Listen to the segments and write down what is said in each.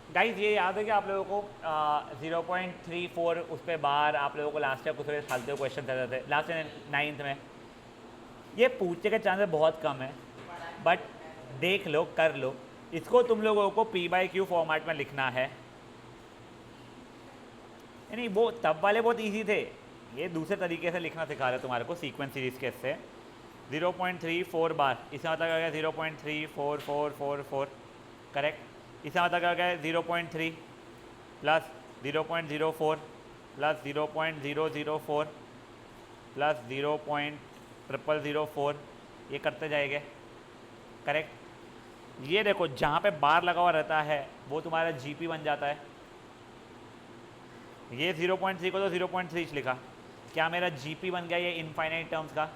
Guys ये याद है कि आप लोगों को 0.34 उस पर बार आप लोगों को लास्ट ईयर कुछ फालतू क्वेश्चन देते थे लास्ट नाइन्थ में। ये पूछने के चांसेस बहुत कम है, बट देख लो, कर लो। इसको तुम लोगों को P/Q फॉर्मेट में लिखना है। नहीं, वो तब वाले बहुत इजी थे, ये दूसरे तरीके से लिखना सिखा रहे तुम्हारे को सीक्वेंस सीरीज के से। 0.34 बार, इसका मतलब क्या हो गया 0.34444, करेक्ट। इसका मतलब क्या हो गया 0.3 प्लस 0.04 प्लस 0.004 प्लस 0.0004, ये करते जाएंगे, करेक्ट। ये देखो जहाँ पे बार लगा हुआ रहता है वो तुम्हारा GP बन जाता है। ये 0.3 को तो 0.3 लिखा, क्या मेरा GP बन गया ये इनफाइनाइट टर्म्स का।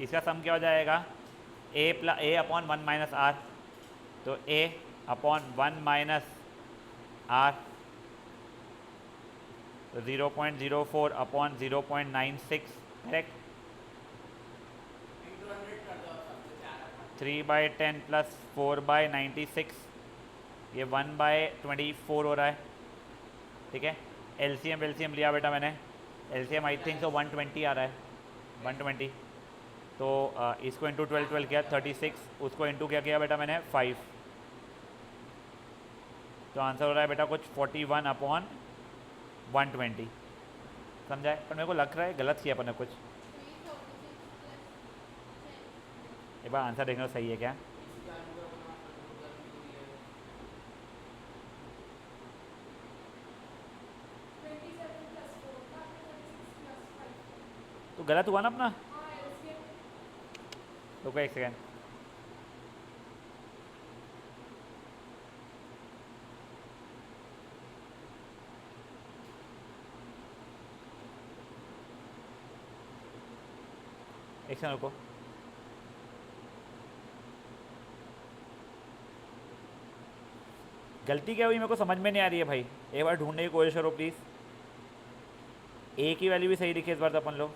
इसका सम क्या हो जाएगा A अपॉन 1 माइनस आर, तो A अपॉन 1 माइनस आर, तो 0.04 अपॉन 0.96, करेक्ट। 3/10 प्लस 4/96, ये 1/24 हो रहा है, ठीक है। एलसीएम लिया बेटा मैंने, एलसीएम आई थिंक तो 120 आ रहा है, 120। तो इसको इंटू 12 किया 36, उसको इंटू क्या किया बेटा मैंने 5, तो आंसर हो रहा है बेटा कुछ 41 अपॉन 120, समझा है। पर मेरे को लग रहा है गलत किया अपन ने कुछ। एक बार आंसर देखना सही है क्या। तो गलत हुआ ना अपना, रुको एक सेकेंड। एक सेकेंड रुको। गलती क्या हुई मेरे को समझ में नहीं आ रही है भाई, एक बार ढूंढने की कोशिश करो प्लीज़। ए की वैल्यू भी सही दिखी इस बार तो अपन लोग।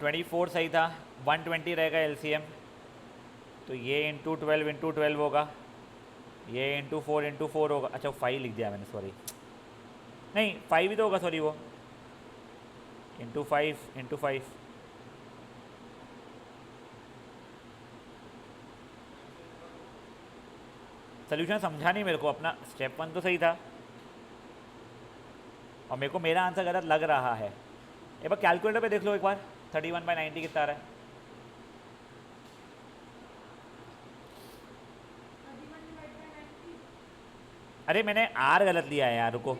24 सही था, 120 रहेगा एलसीएम, तो ये इंटू 12 होगा, ये इंटू 4 होगा। अच्छा 5 लिख दिया मैंने, सॉरी, नहीं 5 ही तो होगा, सॉरी, वो इंटू 5 सोल्यूशन समझा नहीं मेरे को अपना। स्टेप 1 तो सही था और मेरे को मेरा आंसर गलत लग रहा है। एक बार कैलकुलेटर पे देख लो एक बार, 31/90 कितना आ रहा है। अरे मैंने आर गलत लिया है यार, रुको,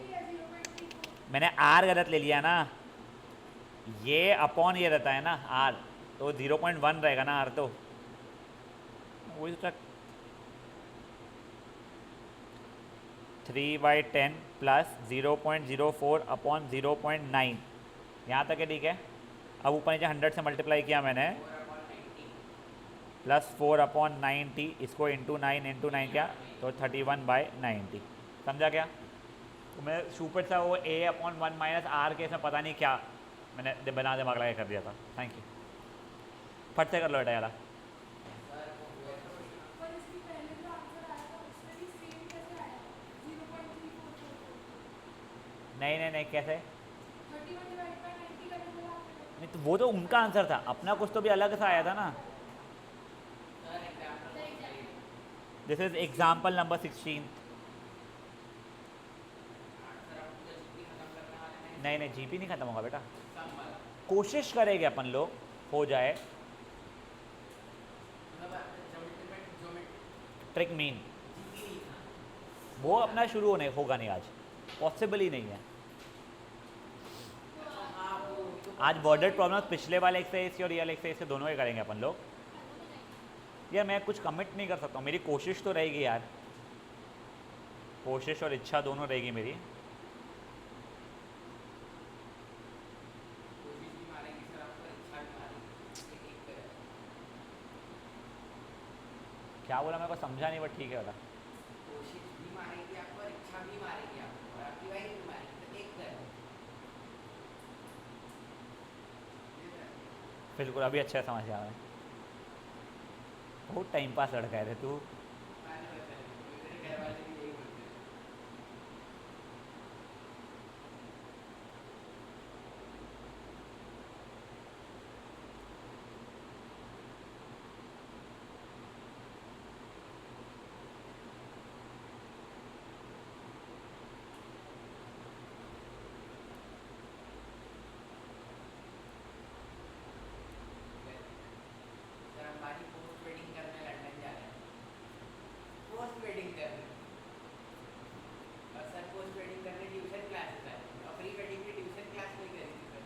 मैंने आर गलत ले लिया ना, ये अपॉन ये रहता है ना आर, तो 0.1 रहेगा ना आर, तो वही सोचा। 3/10 प्लस 0.04 अपॉन 0.9, यहाँ तक है, ठीक है। अब ऊपर नीचे 100 से मल्टीप्लाई किया मैंने, प्लस 4/90, इसको इंटू 9 किया तो 31/90, समझा क्या। तो मैं सुपर सा वो A अपॉन 1 माइनस आर के इसमें पता नहीं क्या मैंने बना दिमाग लगा कर दिया था। थैंक यू, फट से कर लो बेटा यार। नहीं कैसे, नहीं तो वो तो उनका आंसर था, अपना कुछ तो भी अलग सा आया था ना। This is example number 16। नहीं जीपी नहीं खत्म होगा बेटा, कोशिश करेंगे अपन लोग हो जाए। ट्रिक मीन वो अपना शुरू होने होगा नहीं, आज पॉसिबल ही नहीं है। आज वर्डेड प्रॉब्लम पिछले वाले एक्सरसाइज के और रियल एक्सरसाइज के दोनों ही करेंगे अपन लोग। यार मैं कुछ कमिट नहीं कर सकता हूँ, मेरी कोशिश तो रहेगी यार, कोशिश और इच्छा दोनों रहेगी मेरी। क्या बोला मेरे को समझा नहीं, बट ठीक है बता। कोशिश भी मारेगी आपको और इच्छा भी मारेगी आपको और आपकी वाइफ भी मारेगी, तो एक करो। बिल्कुल, अभी अच्छा समझ आ रहा है। बहुत टाइम पास लड़का है रे तू। मेरे घर वाले भी यही बोलते हैं। सर अंबानी पोस्ट वेडिंग करने लंदन जा रहे हैं। पोस्ट वेडिंग करने। और सर पोस्ट वेडिंग करने ट्यूशन क्लासेस आए और प्री वेडिंग की ट्यूशन क्लास नहीं करी थी सर।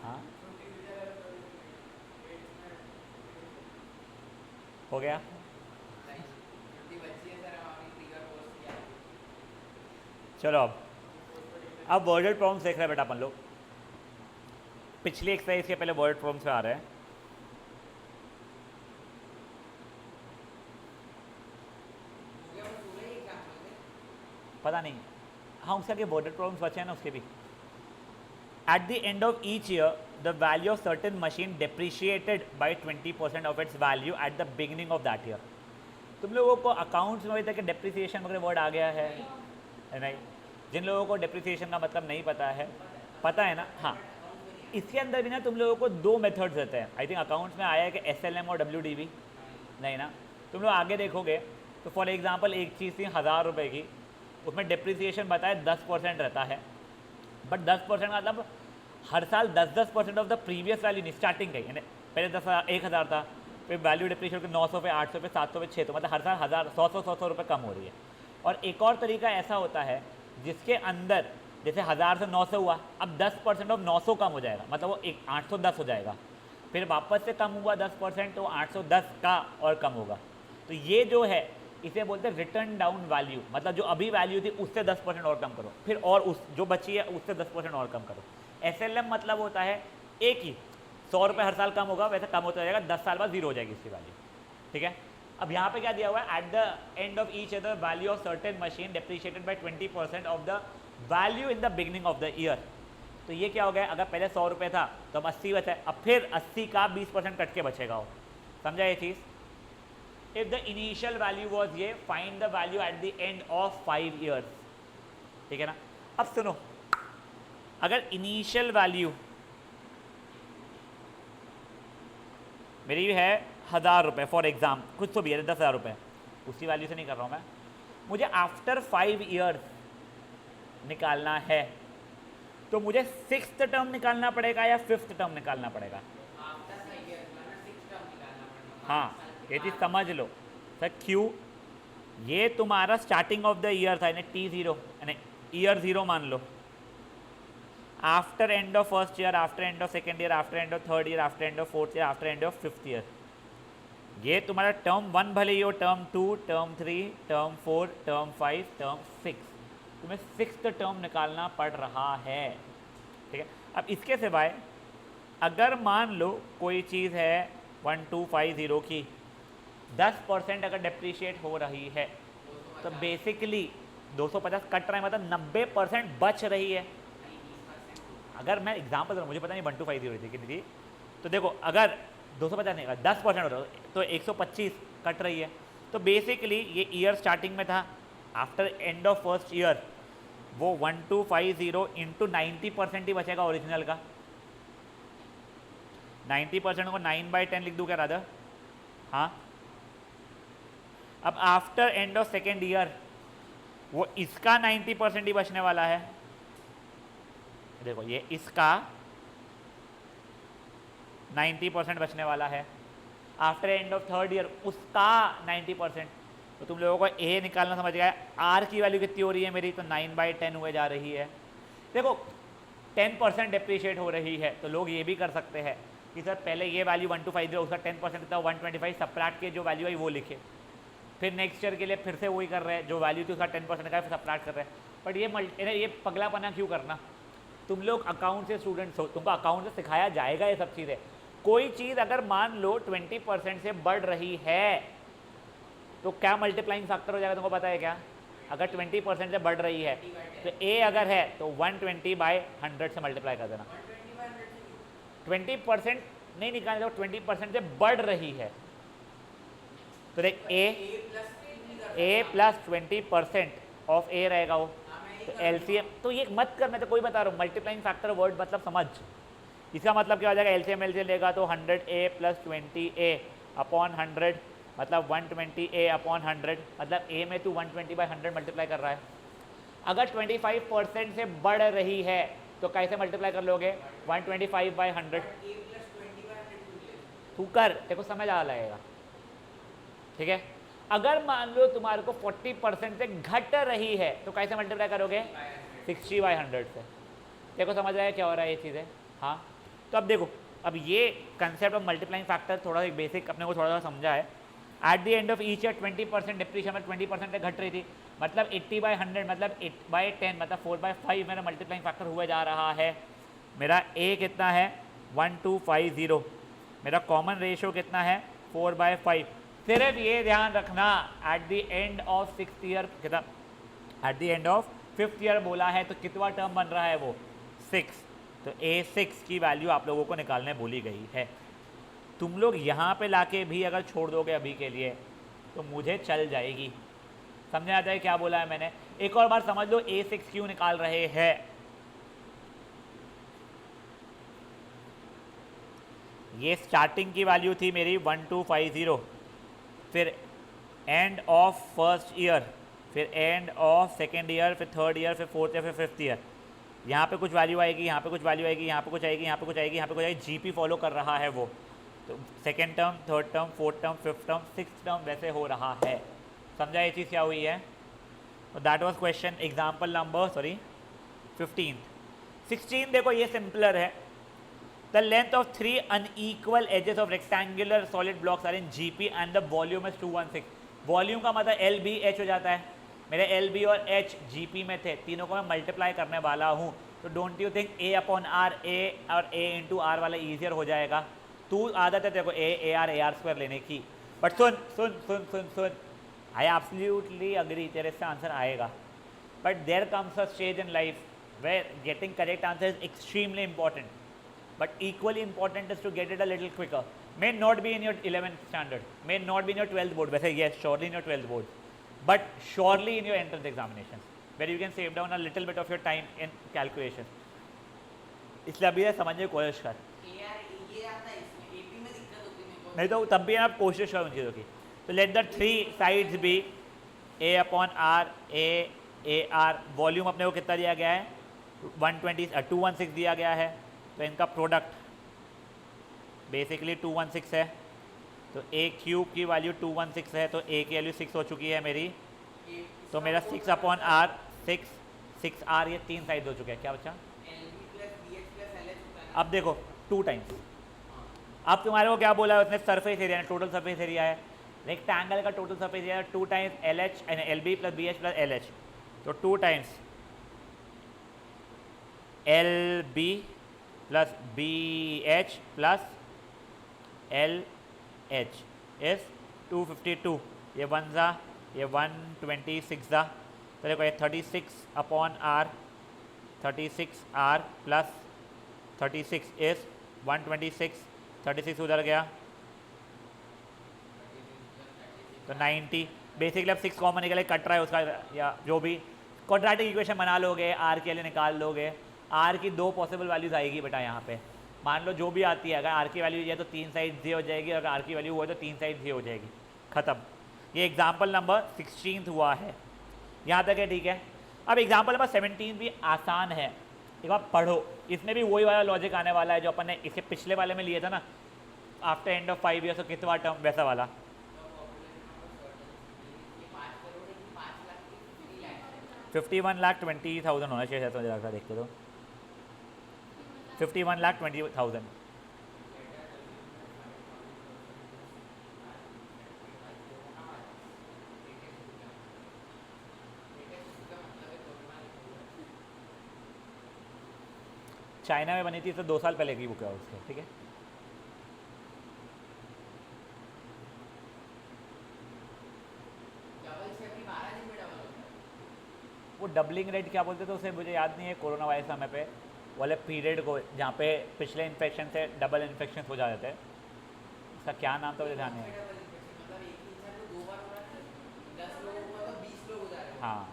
हाँ हो गया। नहीं, छुट्टी बची है सर, हम अभी प्री और पोस्ट किया। चलो अब वर्डेड प्रॉब्लम्स देख रहे हैं बेटा अपन लोग। पिछली एक्सरसाइज के पहले वर्ड प्रॉब्लम्स पे आ रहे हैं। हो गया वो पूरे ही एग्जाम्पल में। पता नहीं, हाँ उसके आगे वर्डेड प्रॉब्लम्स बचे हैं ना उसके भी। At the end of each year, the value of certain machine depreciated by 20% of its value at the beginning of that year. तुम लोगों को अकाउंट्स में अभी तक डेप्रिसिएशन वगैरह वर्ड आ गया है नहीं? जिन लोगों को डेप्रिसिएशन का मतलब नहीं पता है ना? हाँ, इसके अंदर भी ना तुम लोगों को दो मेथड्स रहते हैं। आई थिंक अकाउंट्स में आया है कि SLM और WDV, नहीं ना? तुम लोग आगे देखोगे तो फॉर एग्जांपल एक चीज़ थी 1000 रुपये की, उसमें डेप्रिसिएशन बताया 10% रहता है। बट 10% का मतलब हर साल 10% ऑफ द प्रीवियस वैल्यू नहीं, स्टार्टिंग का ही, यानी पहले 10,000 था, फिर वैल्यू डिप्रिशिएट के 900 पे, 800 पे, 700 पे, 600, मतलब हर साल 1000 100 रुपये कम हो रही है। और एक और तरीका ऐसा होता है जिसके अंदर जैसे 1000 से 900 हुआ, अब 10% ऑफ 900 कम हो जाएगा, मतलब वो 810 हो जाएगा। फिर वापस से कम हुआ 10% तो 810 का और कम होगा। तो ये जो है इसे बोलते हैं रिटर्न डाउन वैल्यू, मतलब जो अभी वैल्यू थी उससे 10% और कम करो, फिर और उस जो बची है उससे 10% और कम करो। SLM मतलब होता है एक ही 100 रुपये हर साल कम होगा, वैसे कम होता जाएगा, 10 साल बाद जीरो हो जाएगी इसकी वैल्यू। ठीक है, अब यहाँ पे क्या दिया हुआ है, at the end of each other value of certain machine depreciated by 20% of the value in the beginning of the year. तो ये क्या हो गया, अगर पहले 100 रुपये था तो अब 80 बचा है, अब फिर 80 का 20% कट के बचेगा वो। समझा ये चीज़? If the initial value was ये, find the value at the end of 5 years. ठीक है ना? अब सुनो, अगर इनिशियल वैल्यू मेरी है 1000 रुपये फॉर एग्जाम, कुछ तो भी है 10,000 रुपये, उसी वैल्यू से नहीं कर रहा हूँ मैं, मुझे आफ्टर 5 ईयर्स निकालना है, तो मुझे 6th टर्म निकालना पड़ेगा या 5th टर्म निकालना पड़ेगा? आफ्टर 5 इयर्स मतलब 6 टर्म निकालना पड़ेगा। हाँ, ये चीज़ समझ लो सर। क्यों? ये तुम्हारा स्टार्टिंग ऑफ द ईयर था, यानी T0, यानी ईयर 0 मान लो। After end of first year, after end of second year, after end of third year, after end of fourth year, after end of 5th year, ये तुम्हारा term 1 भले ही हो, term 2, term 3, term 4, term 5, term 6, तुम्हें 6th term निकालना पड़ रहा है। ठीक है, अब इसके सिवाय अगर मान लो कोई चीज़ है 1250 की 10% अगर डेप्रिशिएट हो रही है, तो बेसिकली 250 कट रहा है, मतलब 90% बच रही है। अगर मैं एग्जाम्पल दूँ, मुझे पता नहीं 1250 थी कितनी थी, तो देखो अगर 250 नहीं, 10% हो रहा तो 125 कट रही है। तो बेसिकली ये ईयर स्टार्टिंग में था, after end of first year वो 1250 इंटू 90% ही बचेगा ओरिजिनल का। 90% को 9/10 लिख दूँ क्या राधा? हाँ, अब after end of second year वो इसका 90% ही बचने वाला है। देखो ये इसका 90% बचने वाला है। After end of third year उसका 90%। तो तुम लोगों को ए निकालना समझ गया। आर की वैल्यू कितनी हो रही है मेरी, तो 9/10 हुए जा रही है। देखो 10% डिप्रिशिएट हो रही है, तो लोग ये भी कर सकते हैं कि सर पहले ये वैल्यू 1250 उसका 10% था 125, सब्ट्रैक्ट के जो वैल्यू आई वो लिखे, फिर नेक्स्ट ईयर के लिए फिर से वही कर रहे हैं, जो वैल्यू थी उसका 10% का सब्ट्रैक्ट कर रहे हैं। बट ये पगलापना क्यों करना? तुम लोग अकाउंट से स्टूडेंट्स हो, तुमको अकाउंट से सिखाया जाएगा ये सब चीज़ें। कोई चीज़ अगर मान लो 20% से बढ़ रही है तो क्या मल्टीप्लाइंग फैक्टर हो जाएगा, तुमको पता है क्या? अगर 20% से बढ़ रही है तो ए अगर है तो 120/100 से मल्टीप्लाई कर देना। 20% नहीं निकालने जब 20% से बढ़ रही है तो देख ए प्लस 20% ऑफ ए रहेगा वो, तो एलसीएम तो ये मत कर, मैं तो कोई बता रहा हूँ, मल्टीप्लाइंग फैक्टर वर्ड मतलब समझ, इसका मतलब क्या हो जाएगा, एलसीएम एलसीएम लेगा तो 100a प्लस 20a अपॉन 100 मतलब 120a अपॉन 100, मतलब a में तू 120/100 मल्टीप्लाई कर रहा है। अगर 25% से बढ़ रही है तो कैसे मल्टीप्लाई कर लोगे, 125/100 तू कर, देखो समझ आ लगेगा, ठीक है। अगर मान लो तुम्हारे को 40% से घट रही है तो कैसे मल्टीप्लाई करोगे, 60/100 से। देखो समझ रहा है क्या हो रहा है ये चीज़ें, हाँ। तो अब देखो, अब ये कंसेप्ट ऑफ मल्टीप्लाइंग फैक्टर थोड़ा एक बेसिक अपने को थोड़ा सा समझा है। At the end of each year 20% depreciation में 20% घट रही थी, मतलब 80/100 मतलब 8/10 मतलब 4/5 मेरा मल्टीप्लाइंग फैक्टर हुआ जा रहा है। मेरा ए कितना है 1250, मेरा कॉमन रेशियो कितना है 4/5। सिर्फ ये ध्यान रखना at the end of 6th year कितना, at the end of 5th year बोला है तो कितना टर्म बन रहा है वो 6, तो A6 की वैल्यू आप लोगों को निकालने बोली गई है। तुम लोग यहाँ पे लाके भी अगर छोड़ दोगे अभी के लिए तो मुझे चल जाएगी, समझ आता है क्या बोला है मैंने। एक और बार समझ लो A6 क्यों निकाल रहे हैं। ये स्टार्टिंग की वैल्यू थी मेरी 1250, फिर एंड ऑफ फर्स्ट ईयर, फिर एंड ऑफ सेकेंड ईयर, फिर थर्ड ईयर, फिर फोर्थ ईयर, फिर 5th ईयर। यहाँ पे कुछ वैल्यू आएगी, यहाँ पे कुछ वैल्यू आएगी, यहाँ पे कुछ आएगी, यहाँ पे कुछ आएगी, यहाँ पे कुछ आएगी, जीपी फॉलो कर रहा है वो। तो second term, third term, fourth term, 5th term, 6th term वैसे हो रहा है। समझा ये चीज़ क्या हुई है। तो that was question example number 15। 16 देखो ये सिंपलर है। The length of 3 unequal edges of rectangular solid blocks are in GP and the volume is 216। Volume का मतलब एल बी एच हो जाता है, मेरे एल बी और एच जी पी में थे, तीनों को मैं मल्टीप्लाई करने वाला हूँ। तो don't you think a upon are, a और ए इंटू आर वाला ईजियर हो जाएगा। तू आदत है तेरे को ए आर स्क्वायर लेने की, बट सुन सुन सुन सुन सुन, आई एब्सोल्युटली अग्री, तेरे से आंसर आएगा। But there comes a stage in life where getting correct answer is extremely important, but equally important is to get it a little quicker. May not be in your 11th standard, may not be in your 12th board, वैसे yes surely in your 12th board, but surely in your entrance examinations where you can save down a little bit of your time in calculation. इसलिए अभी समझने की कोशिश कर, नहीं तो तब भी आप कोशिश करो उन चीज़ों की। तो let the 3 sides be A upon are, A R, volume अपने को कितना दिया गया है 216 दिया गया है, तो इनका प्रोडक्ट बेसिकली 216 है। तो ए क्यूब की वैल्यू 216 है, तो ए की वैल्यू 6 हो चुकी है मेरी, तो मेरा 6 अपॉन आर 6 आर, ये 3 साइड हो चुके हैं। क्या बच्चा, अब देखो 2 टाइम्स, अब तुम्हारे को क्या बोला है उसने, surface area, total surface area है, रेक्टेंगल का total surface area 2 times L H L B plus B H plus L H, तो 2 times L B plus B H plus L H is 252, ये 1 ज़ा, ये 126 ज़ा, तो देखो ये 36 upon R, 36 R plus 36 is 126, 36 उधर गया तो 90। बेसिकली अब 6 कॉमन निकले, कट रहा है उसका, या जो भी क्वाड्रेटिक इक्वेशन बना लोगे, आर के लिए निकाल लोगे। आर की 2 पॉसिबल वैल्यूज़ आएगी बेटा यहाँ पे, मान लो जो भी आती है, अगर आर की वैल्यू ये तो 3 साइड जी हो जाएगी, अगर आर की वैल्यू हुआ तो 3 साइड जी हो जाएगी, ख़त्म। ये एग्जाम्पल नंबर 16 हुआ है, यहाँ तक है, ठीक है। अब एग्जाम्पल नंबर 17 भी आसान है, एक बार पढ़ो, इसमें भी वही वाला लॉजिक आने वाला है जो अपन ने इसके पिछले वाले में लिया था ना, आफ्टर एंड ऑफ 5 ईयर्स, तो कितना टर्म, वैसा वाला। 51,20,000 होना चाहिए, मुझे लग रहा है, देखते तो 51,20,000। चाइना में बनी थी तो 2 साल पहले की बुक है उसके, ठीक है। वो डबलिंग रेट क्या बोलते थे उसे, मुझे याद नहीं है, कोरोना वायरस समय पे वाले पीरियड को जहाँ पे पिछले इन्फेक्शन से डबल इन्फेक्शन हो जाते थे, उसका क्या नाम था मुझे ध्यान नहीं है। डबल इन्फेक्शन मतलब एक ही इंसान को 2 बार हो रहा है, 10 लोगों को मतलब 20 लोग हो जा रहे हैं। हाँ,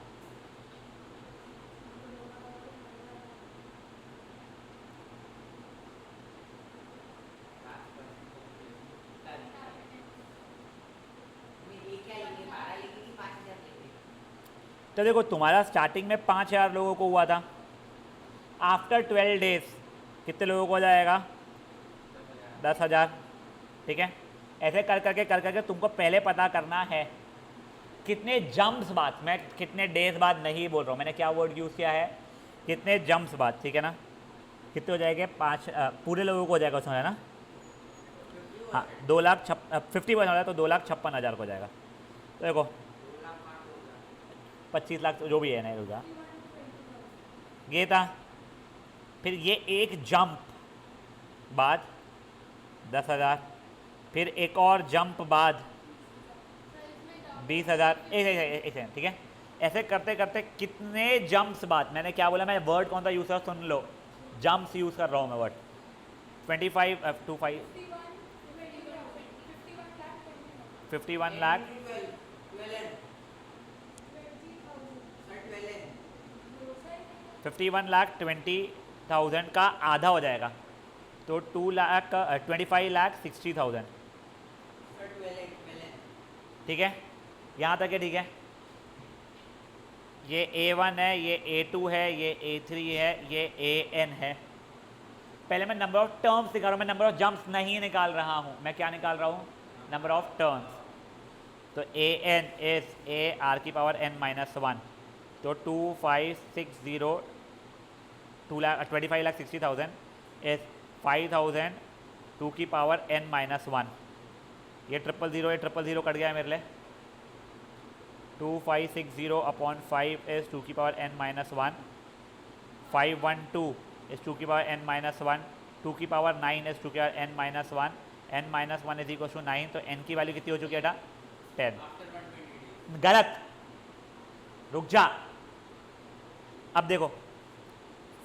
ये क्या लेंगे, 12 लेंगे कि 5000 लेंगे? तो देखो तुम्हारा स्टार्टिंग में 5,000 लोगों को हुआ था, आफ्टर 12 डेज कितने लोगों को हो जाएगा? 10,000। ठीक है, ऐसे कर करके तुमको पहले पता करना है कितने जंप्स बाद, मैं कितने डेज बाद नहीं बोल रहा हूँ, मैंने क्या वर्ड यूज़ किया है, कितने जंप्स बाद। ठीक है ना, कितने हो जाएंगे? 5 पूरे लोगों को हो जाएगा उसमें, है ना? हाँ, 50% हो जाए तो 2,56,000 को हो जाएगा। तो देखो 25 लाख जो भी है ना रुका ये था, फिर ये एक जंप बाद 10,000, फिर एक और जंप बाद 20,000। एक सेकंड, ठीक है, ऐसे करते करते कितने जंप्स बाद, मैंने क्या बोला, मैं वर्ड कौन सा यूज़ कर, सुन लो, जंप्स यूज़ कर रहा हूँ मैं वर्ड। 25 25 51 लाख 51,20,000 का आधा हो जाएगा, तो 25,60,000। ठीक है, यहाँ तक है। ठीक है, ये A1 है, ये A2 है, ये A3 है, ये AN है। पहले मैं नंबर ऑफ टर्म्स निकाल रहा हूँ, मैं नंबर ऑफ जंप्स नहीं निकाल रहा हूँ, मैं क्या निकाल रहा हूँ? Number of terms. तो AN इज AR⁻n-1, तो 25,60,000 इज 5,000 2n-1। ये 000 000 कट गया है मेरे लिए। 2560/5 is 2n-1, 512 is 2n-1, 2⁹ is 2n-1, n-1 is equal to 9, तो n की वैल्यू कितनी हो चुकी है बेटा? 10। गलत, रुक जा। अब देखो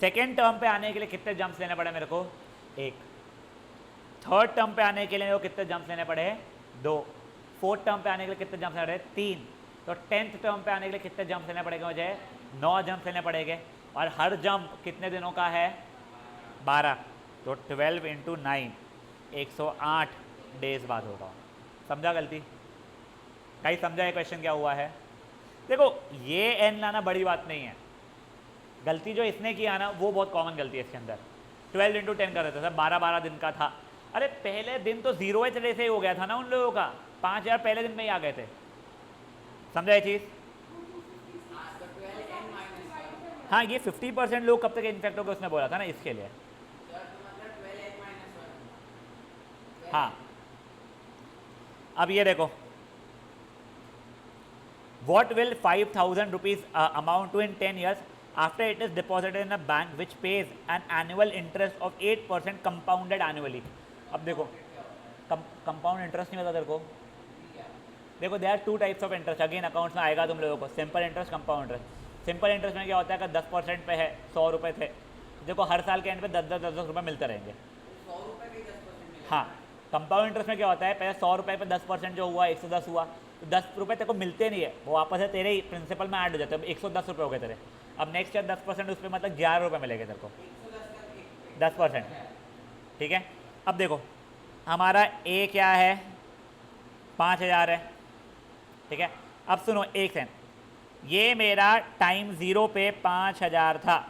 सेकेंड टर्म पे आने के लिए कितने जंप्स लेने पड़े मेरे को? 1। थर्ड टर्म पे आने के लिए मेरे को कितने जंप्स लेने पड़े? 2। फोर्थ टर्म पे आने के लिए कितने जंप्स लेने पड़े? 3। तो 10th टर्म पे आने के लिए कितने जंप्स लेने पड़ेंगे मुझे? 9 जंप्स लेने पड़ेंगे, और हर जंप कितने दिनों का है? 12। तो 12 × 9 108 डेज बाद होगा। समझा गलती? कहीं समझा ये क्वेश्चन क्या हुआ है? देखो ये n लाना बड़ी बात नहीं है, गलती जो इसने किया ना वो बहुत कॉमन गलती है इसके अंदर। 12 × 10 कर देते थे, 12 दिन का था। अरे पहले दिन तो 0th डे से ही हो गया था ना उन लोगों का, 5,000 पहले दिन में ही आ गए थे। समझा ये चीज़? हाँ, ये 50% लोग कब तक इन्फेक्ट हो गए उसने बोला था ना, इसके लिए। हाँ, अब ये देखो, what will 5,000 rupees amount to in 10 years after it is deposited in a bank which pays an annual interest of 8% compounded annually? अब देखो कंपाउंड इंटरेस्ट नहीं पता तेरे को? देखो there are 2 types of interest, again accounts में आएगा तुम लोगों को, simple interest, compound interest. Simple interest में क्या होता है कि 10% पे है, 100 रुपये थे, देखो हर साल के एंड पे 10 रुपये मिलते रहेंगे। 100 रुपये के 10% हाँ, कंपाउंड इंटरेस्ट में क्या होता है, पहले 100 रुपये पे 10% जो हुआ 110 हुआ, तो 10 रुपये तेरे को मिलते नहीं है, वो वापस है तेरे ही प्रिंसिपल में ऐड हो जाते हैं, 110 रुपये हो गए तेरे। अब नेक्स्ट ईयर 10% उस पर मतलब 11 रुपये मिलेंगे तेरे को, 10%। ठीक है, अब देखो हमारा ए क्या है? 5,000 है। ठीक है, अब सुनो एक सेकंड, ये मेरा टाइम 0 पे 5,000 था,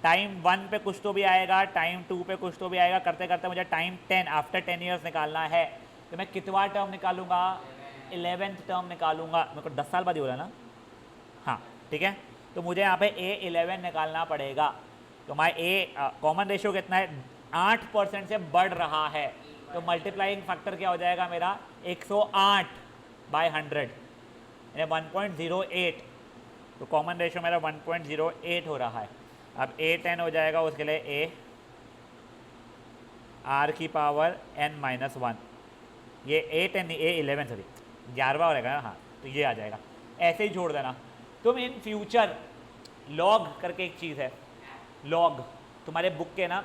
टाइम 1 पे कुछ तो भी आएगा, टाइम 2 पे कुछ तो भी आएगा, करते करते मुझे टाइम 10 आफ्टर 10 ईयर्स निकालना है, तो मैं कितवा टर्म निकालूंगा? 11th टर्म निकालूंगा। मेरे को 10 साल बाद ही बोला ना? हाँ, ठीक है, तो मुझे यहाँ पे A11 निकालना पड़ेगा। तो हमारा ए कॉमन रेशियो कितना है? 8% से बढ़ रहा है, तो मल्टीप्लाइंग फैक्टर क्या हो जाएगा मेरा? 108/100 यानी 1.08, तो कॉमन रेशियो मेरा 1.08 हो रहा है। अब A10 हो जाएगा, उसके लिए AR⁻n-1, ये A10 नहीं A11 सॉरी 11वां हो रहेगा ना, हाँ, तो ये आ जाएगा। ऐसे ही छोड़ देना तुम। इन फ्यूचर लॉग करके एक चीज़ है, लॉग तुम्हारे बुक के ना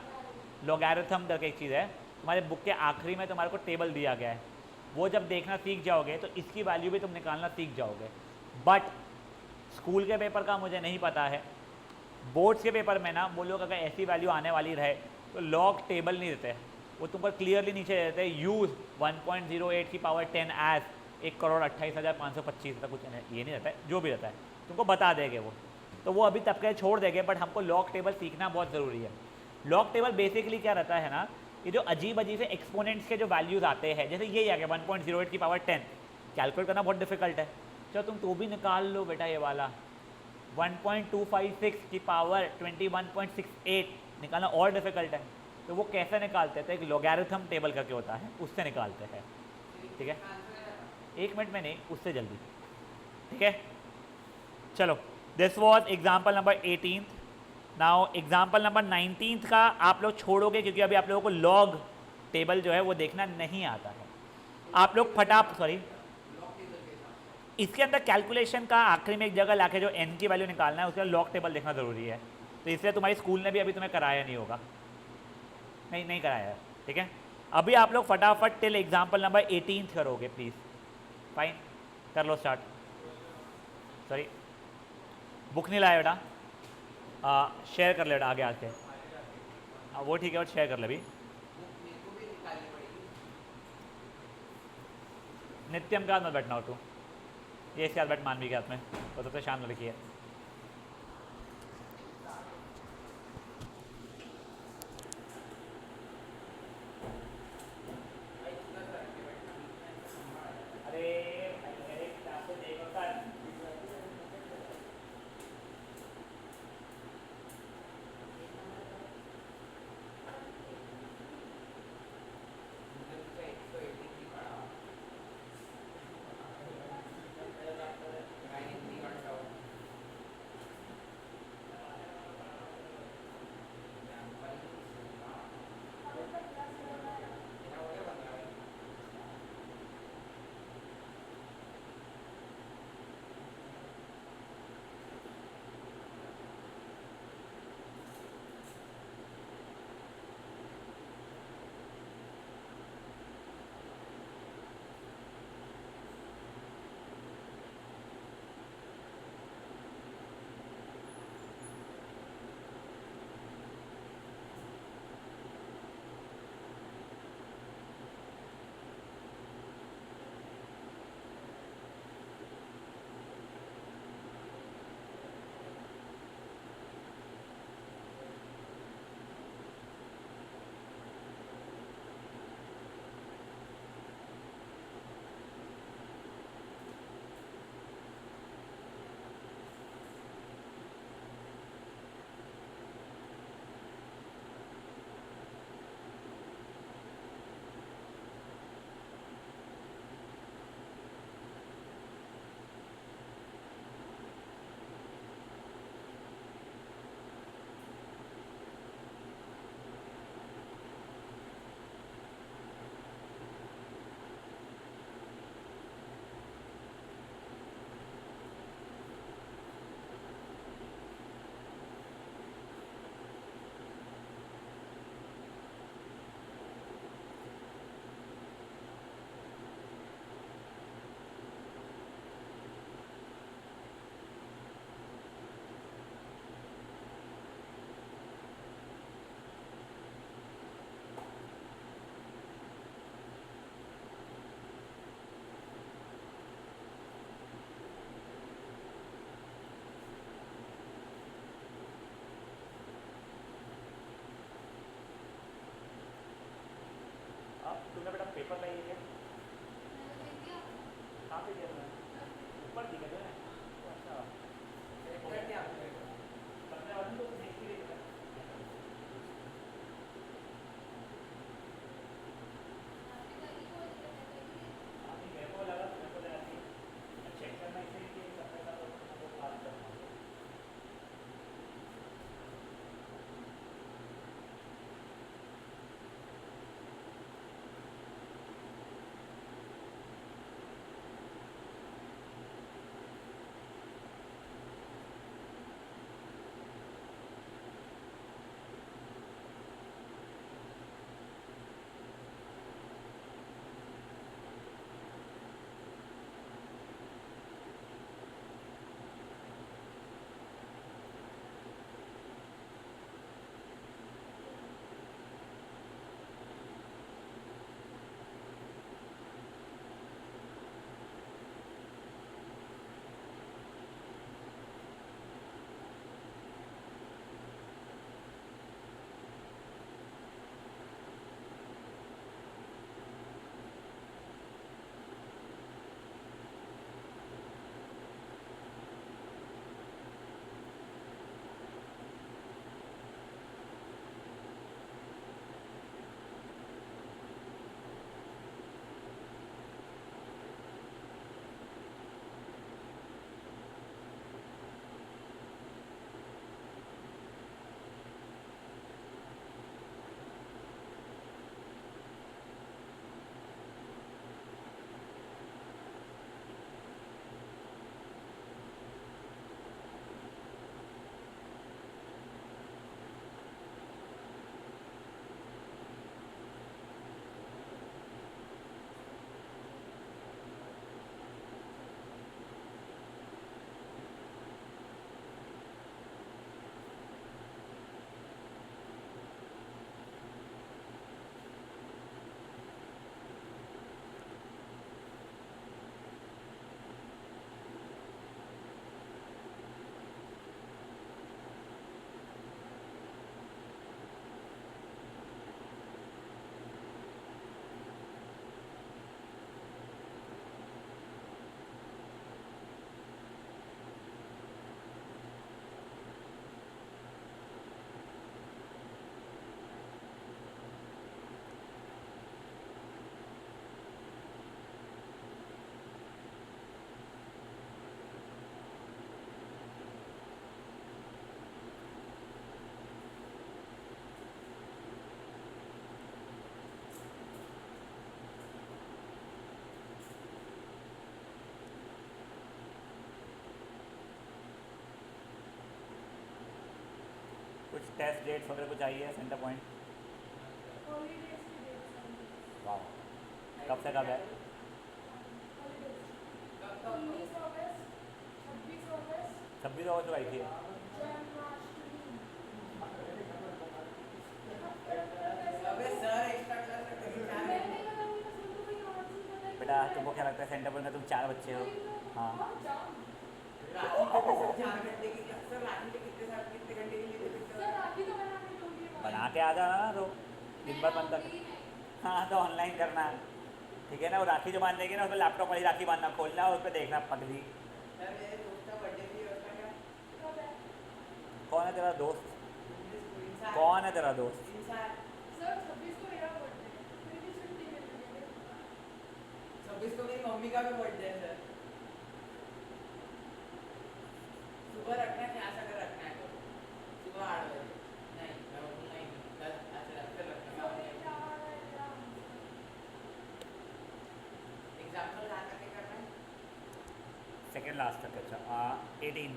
लॉगरिथम करके एक चीज़ है, तुम्हारे बुक के आखिरी में तुम्हारे को टेबल दिया गया है, वो जब देखना सीख जाओगे तो इसकी वैल्यू भी तुम निकालना सीख जाओगे। बट स्कूल के पेपर का मुझे नहीं पता है, बोर्ड्स के पेपर में ना वो लोग अगर ऐसी वैल्यू आने वाली रहे तो लॉग टेबल नहीं देते, वो तुमको क्लियरली नीचे देते हैं यूज़ 1.08 की पावर 10 एज 1,28,525 तक, कुछ ये नहीं रहता है, जो भी रहता है तुमको बता देंगे वो, तो वो अभी तब के छोड़ देंगे। बट हमको लॉग टेबल सीखना बहुत ज़रूरी है। लॉग टेबल बेसिकली क्या रहता है ना, ये जो अजीब अजीब से एक्सपोनेंट्स के जो वैल्यूज़ आते हैं, जैसे ये आ गया 1.08 की पावर 10, कैलकुलेट करना बहुत डिफिकल्ट है, चलो तुम तो भी निकाल लो बेटा ये वाला 1.256 की पावर 21.68 निकालना और डिफिकल्ट है। तो वो कैसे निकालते हैं, तो एक लॉगरिथम टेबल करके होता है, उससे निकालते हैं। ठीक है, 1 मिनट में नहीं, उससे जल्दी। ठीक है, चलो this was example number 18। Now example number 19 का आप लोग छोड़ोगे क्योंकि अभी आप लोगों को लॉग टेबल जो है वो देखना नहीं आता है। आप लोग इसके अंदर कैलकुलेशन का आखिरी में एक जगह लाके जो n की वैल्यू निकालना है उसका लॉग टेबल देखना ज़रूरी है, तो इसलिए तुम्हारी स्कूल ने भी अभी तुम्हें कराया नहीं होगा, नहीं कराया है। ठीक है, अभी आप लोग फटाफट टिल एग्जाम्पल नंबर 18 करोगे प्लीज़। फाइन, कर लो स्टार्ट। सॉरी, बुक नहीं लाया बेटा, शेयर कर ले बेटा आगे आके। वो ठीक है, और शेयर कर ले अभी। नित्यम के हाथ में बैठना हो तू, ये इसके हाथ बैठ, मानवी के हाथ में, तो सबसे शांत लड़की है। तुमने बेटा पेपर लाइए क्या? कहाँ पे दिया तुमने? ऊपर दिया जो है। अच्छा, करने वाली तो नेक्स्ट के लिए बेटा। अभी मेरे को लगा कि चेक करना इसलिए कि करने का तो बात करना। टेस्ट डेट्स वगैरह कुछ आई है सेंटर पॉइंट? हॉलीडेज की डेट्स हैं। वाह, कब से कब है? हॉलीडेज कब कब 19 अगस्त, 26 अगस्त, 26 अगस्त को आई थी। जन्माष्टमी। अबे सर एक्स्ट्रा क्लास रखते हैं क्या मैं है? नहीं बताऊंगी तो सुन तो भाई आंसर पता है। बेटा तुमको क्या लगता है सेंटर पॉइंट में तुम 4 बच्चे हो? हाँ। जाम। राखी पे भी सर 4 घंटे की क्लास सर राखी पे कितने घंटे की लेते थे सर राखी तो बना के दूंगी मैं। बना के आ जाना ना तो दिन भर बंद कर। हाँ तो ऑनलाइन करना है, ठीक है ना। वो राखी जो बांध देगी ना उसमें लैपटॉप वाली राखी बांधना, खोलना और उस पर देखना पगली। सर मेरे दोस्त का बर्थडे भी है उसका क्या? कब है? कौन है तेरा दोस्त? इंसान कौन है तेरा दोस्त? इंसान सर 26 को मेरा बर्थडे है, फिर भी छुट्टी मिल रही है। 26 को मेरी मम्मी का भी बर्थडे है सर। सुबह रखना है, ऐसा कर रखना है तो सुबह 8 बजे। नहीं मैं बोलूँगा ही नहीं 10 अच्छा फिर रखना सर ये है। क्या आ रहा है मेरा आंसर? एग्जाम्पल कहाँ तक के करना है? सेकेंड लास्ट तक। अच्छा 18।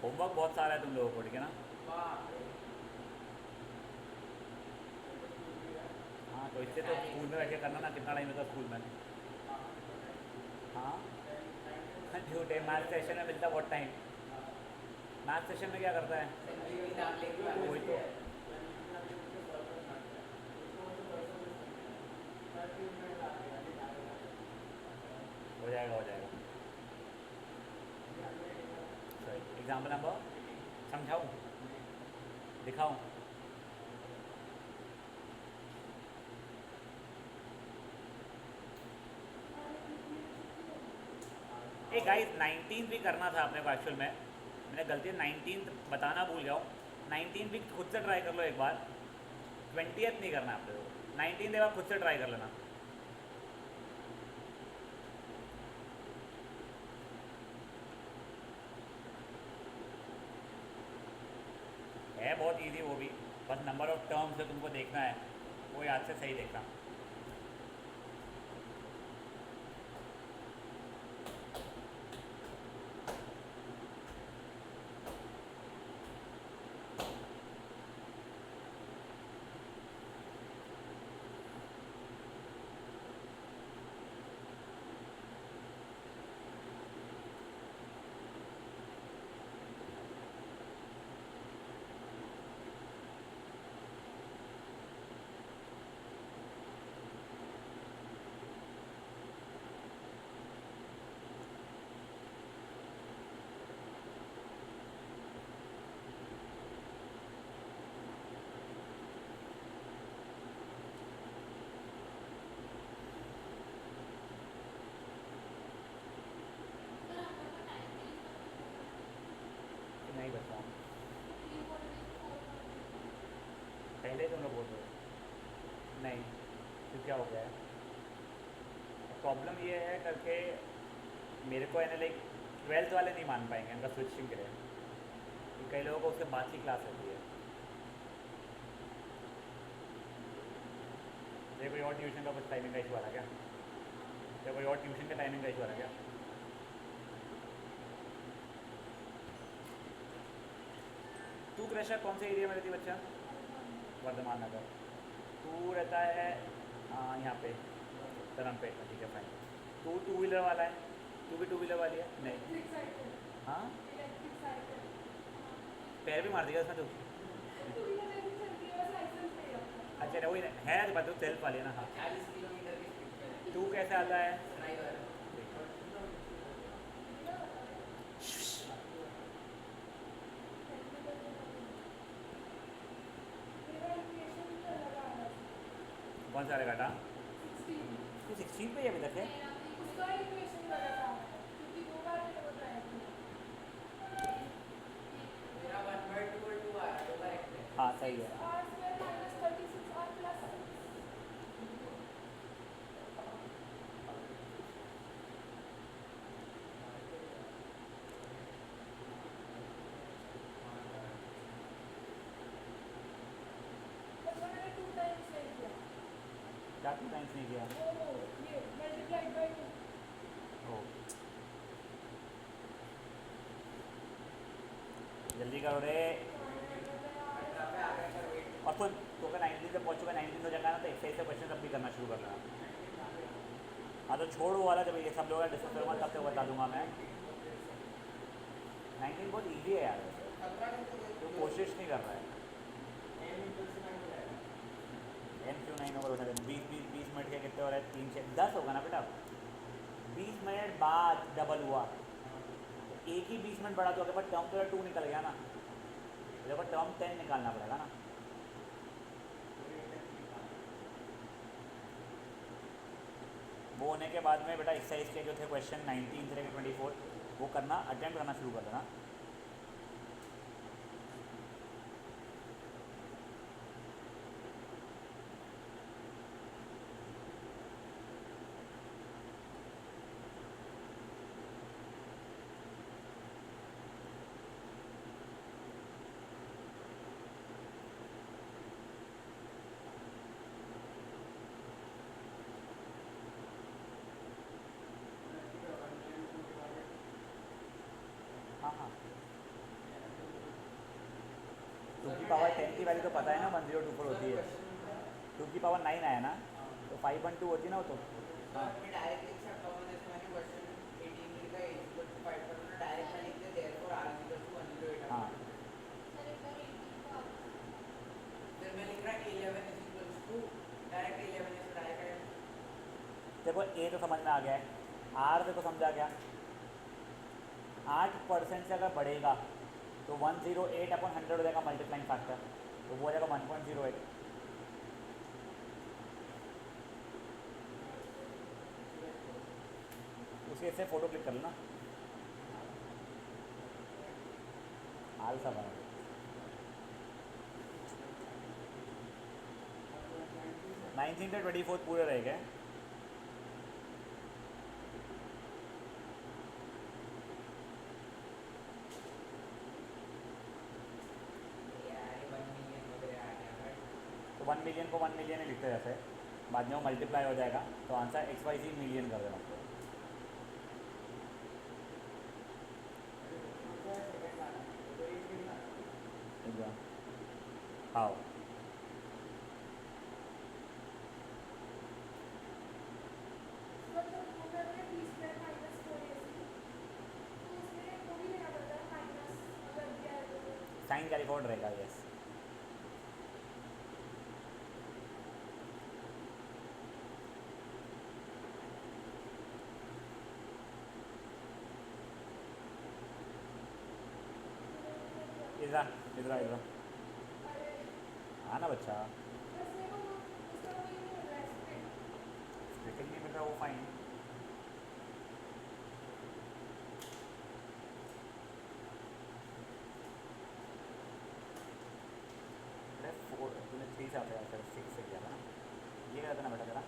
होमवर्क बहुत सारा है तुम लोगों को, ठीक है ना। बाप रे। हाँ तो इससे तो स्कूल में बैठ के करना ना, कितना टाइम होता है स्कूल में? हाँ झूठे, मैथ सेशन में मिलता बहुत टाइम। मैथ सेशन में क्या करता है? संजीवनी नाम लेके वही तो। हो जाएगा हो जाएगा। सही। एग्जाम्पल नंबर समझाऊँ, दिखाऊँ? एक गाइस 19 भी करना था अपने को एक्चुअल में, मैंने गलती से 19 बताना भूल गया हूँ। 19 भी खुद से ट्राई कर लो एक बार, 20th नहीं करना है आपको। 19 एक बार खुद से ट्राई कर लेना। है बहुत इजी वो भी, बस नंबर ऑफ टर्म्स से तुमको देखना है, वो याद से सही देखना। नहीं बता, पहले तुम लोग बोल रहे हो। नहीं फिर क्या हो गया है? प्रॉब्लम ये है करके मेरे को है ना, लाइक 12th वाले नहीं मान पाएंगे उनका स्विचिंग करे, तो कई लोगों को उसके बाद की क्लास होती है। ये कोई और ट्यूशन का कुछ टाइमिंग का इशू आ रहा क्या? या कोई और ट्यूशन का टाइमिंग का इशू आ रहा क्या? तू कृष्णा कौन से एरिया में रहती बच्चा? वर्धमान नगर। तू रहता है यहाँ पे धर्मपेट में, ठीक है फाइन। तू 2 व्हीलर वाला है? तू भी 2 व्हीलर वाली है? नहीं। Electric cycle. हाँ इलेक्ट्रिक साइकिल। पैर भी मार देगा उसमें तू? टू व्हीलर नहीं चलती है, बस लाइसेंस नहीं रखा। अच्छा वही है तो बात, सेल्फ वाली है ना। हाँ 40 किलोमीटर की स्पीड पे तू कैसे आता है? ड्राइवर। मेरा इक्वेशन तो लगा है। कौन सा रहेगा? 16। तू 16 पे ही अभी तक है? उसका इक्वेशन लगा था क्योंकि 2 बार मैंने वो ट्राई किया। मेरा 1/2 आ रहा है, 2 बार एक्सप्लेन। हाँ सही है। R square minus 36 R plus 6। बच्चा मैंने 2 टाइम्स नहीं किया। क्या 2 टाइम्स नहीं किया? ओह जल्दी करो रे। अठारह पे आ गए कर वेट। और सुन, तो अगर 19 पे पहुँचूगा, 19 हो जाएगा ना, तो एक्सरसाइज से क्वेश्चन तब भी करना शुरू कर देना। हाँ तो छोड़ वो वाला, जब ये सब लोग डिस्कस करूँगा तब तक बता दूंगा मैं। 19 बहुत ईजी है यार वैसे, तो कोशिश नहीं कर रहा है। एम क्यों 9 होगा उधर? 20 मिनट के कितने हो रहे हैं? 3 6 10 होगा ना बेटा। 20 मिनट बाद डबल हुआ तो एक ही 20 मिनट बढ़ा, तो अगर टर्म तो 2 निकल गया ना, देखो टर्म 10 निकालना पड़ेगा ना। वो होने के बाद में बेटा एक्सरसाइज के जो थे क्वेश्चन 19 से लेकर 24 वो करना, अटेम्प्ट करना शुरू कर देना। हाँ हाँ, 2 की पावर 10 की वैल्यू तो पता है ना, 1024 होती है। 2 की पावर 9 आया ना, तो 512 होती है ना वो तो। हाँ मैं डायरेक्ट लिख सकता हूँ, जैसे मैंने क्वेश्चन 18 लिखा है इक्वल टू 5 पर मैं डायरेक्ट मैं लिख दे देयरफॉर r इक्वल टू 108। हाँ सर एक बार 18 को आप फिर मैं लिख रहा 11 is equal to direct 11 is direct. देखो ए तो समझ में आ गया है, आर देखो समझा गया। 8% से अगर बढ़ेगा तो 108 अपॉन 100 हो जाएगा मल्टीप्लाइंग फैक्टर, तो वो हो जाएगा 1.08। उसके इससे फ़ोटो क्लिक कर लेना, हाल सा बना। 19 से 24 पूरे रह गए। यार ये 1 मिलियन वगैरह आ गया बट तो 1 मिलियन को 1 मिलियन ही लिखते हैं, जैसे बाद में वो मल्टीप्लाई हो जाएगा, तो आंसर XYZ मिलियन कर देना। हाँ मतलब वो कर रहे हैं 20 में माइनस 4 ऐसे, तो उसमें वो भी लेना पड़ता है माइनस, अगर दिया है तो साइन कैरी फॉर्वर्ड रहेगा, यस। इधर इधर इधर अरे आना बच्चा, बस मेरे को उसका वो नहीं मिल रहा है स्प्लिट। स्प्लिटिंग नहीं मिल रहा, वो फाइन। अरे 4 तूने 3 से आता है, फिर 6 से किया था ना, ये क्या था ना बेटा तेरा?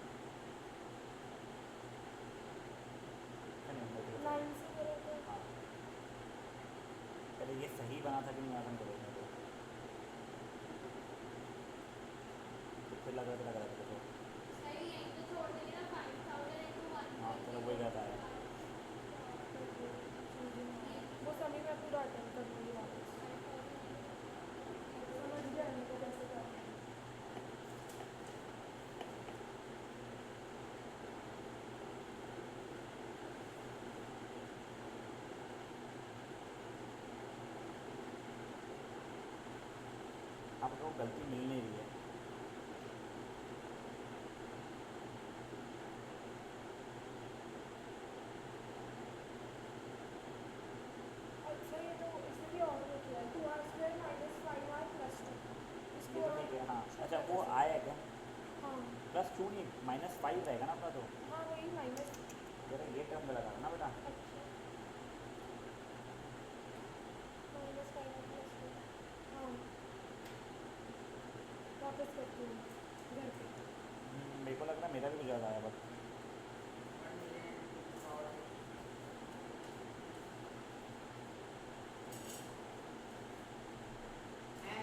नहीं, नहीं, नहीं, 9 से करो तो हाँ। पहले ये सही बना था कि नहीं बना था तो देखने को, तो फिर लग रहा था तो सही है, तो छोड़ देंगे ना 5000 इनटू 1 हाँ, चलो वही रहता है। वो सभी मैं पूरा अटेम्प्ट कर लूँगी वापस, समझ गया मेरे को कैसे करना है। आपको गलती मिल नहीं रही है। अच्छा ये तो इसमें भी और हो गया है 2r square minus 5r plus 2 ये इसको तो और ठीक है, हाँ। छोटा अच्छा वो कैसे? आया क्या? हाँ प्लस 2 नहीं, -5 रहेगा ना अपना तो। हाँ वही माइनस। जरा ये टर्म गलत आ रहा ना बेटा। अच्छा माइनस 5r प्लस 2 हाँ वापस करती हूँ घर पे। मेरे को लग रहा है मेरा भी कुछ ज़्यादा आया बट 1 मिलियन और है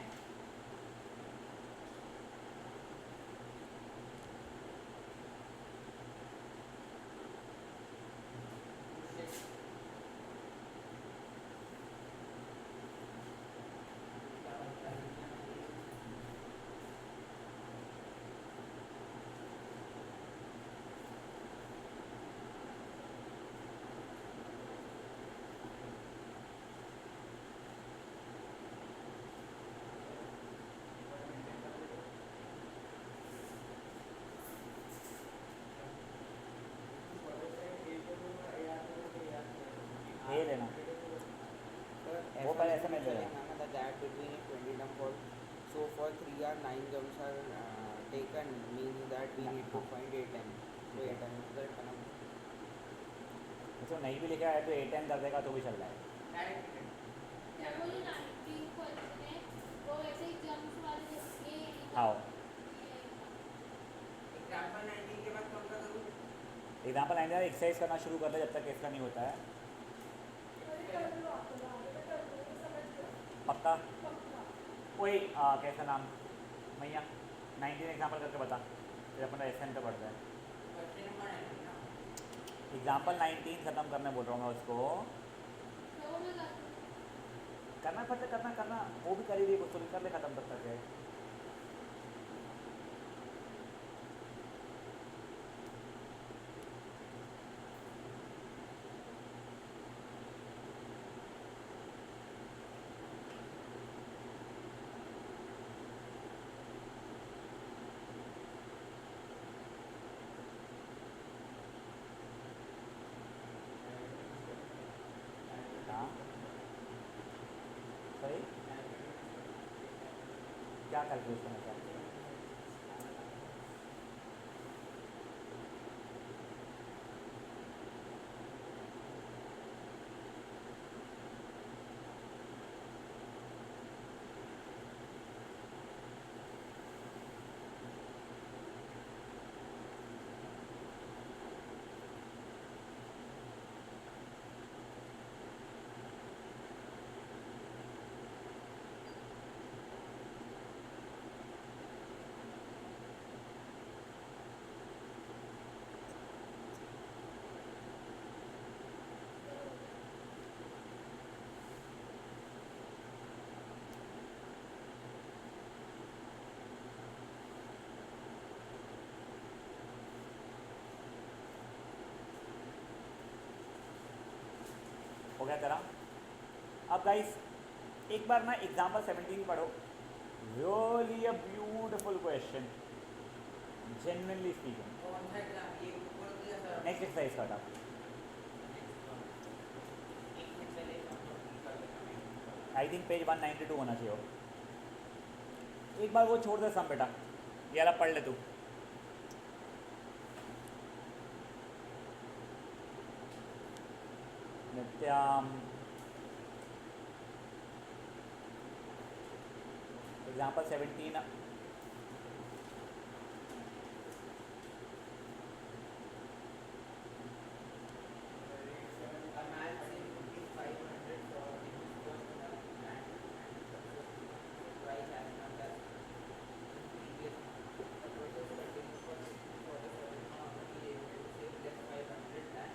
कैसे मिल रहे हैं? The gap between a 20 term code. So for 3 or 9 jumps are taken means that we need to find 8 n. So 8 n is the term. इसको नहीं भी लिखा है तो 8 कर देगा तो भी चल जाएगा। जब वो जो 19 क्वेश्चन है वो ऐसे ही जंप्स वाले जैसे ये हाँ एग्जांपल 19 के बाद कौन सा करूँ? एग्जाम्पल 9 एक्सरसाइज करना शुरू कर दे जब तक इसका नहीं होता है। अरे कर लो आप तो आगे का कर लो समझ गए पक्का पक्का कोई कैसा नाम मैया 19 एग्जाम्पल करके बता फिर अपना एस पे बढ़ता है। क्वेश्चन नंबर 19 ना। एग्जाम्पल 19 ख़त्म करने बोल रहा हूँ मैं उसको। तो वो मैं कर दूँ करना पड़ता करना वो भी कर ही रही है, कुछ तो भी कर ले ख़त्म तब तक है। हाँ सही क्या कैलकुलेशन है क्या? हो गया तेरा? अब गाइस एक बार ना एग्जाम्पल 17 पढ़ो। Really a beautiful question genuinely speaking. कौन सा एग्जाम? ये बोल दिया सर। नेक्स्ट एक्सरसाइज का था। एक मिनट पहले कंप्लीट कर लेना। आई थिंक पेज 192 होना चाहिए वो। एक बार वो छोड़ दे सम बेटा, ये वाला पढ़ ले तू। नित्याम example 17 A man says rupees 500 for his first month and price as much as previous month. The process continues for the seventh month. He is able to save less 500 than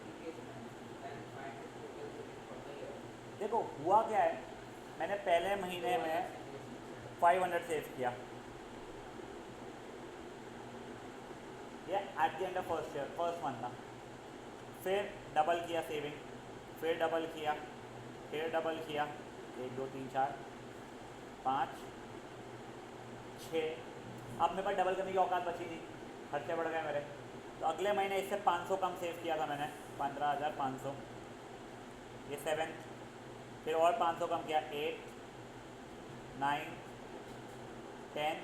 previous month. Then find his total savings for the year. देखो हुआ क्या है, मैंने पहले महीने में 500 save किया, ये eight the end of first month था। फिर डबल किया सेविंग, फिर डबल किया, फिर डबल किया, 1 2 3 4 5 6। अब मेरे पास डबल करने की औकात बची नहीं, खर्चे बढ़ गए मेरे, तो अगले महीने इससे 500 कम सेव किया था मैंने, 15,500। ये 7th, फिर और 500 कम किया, 8 9 10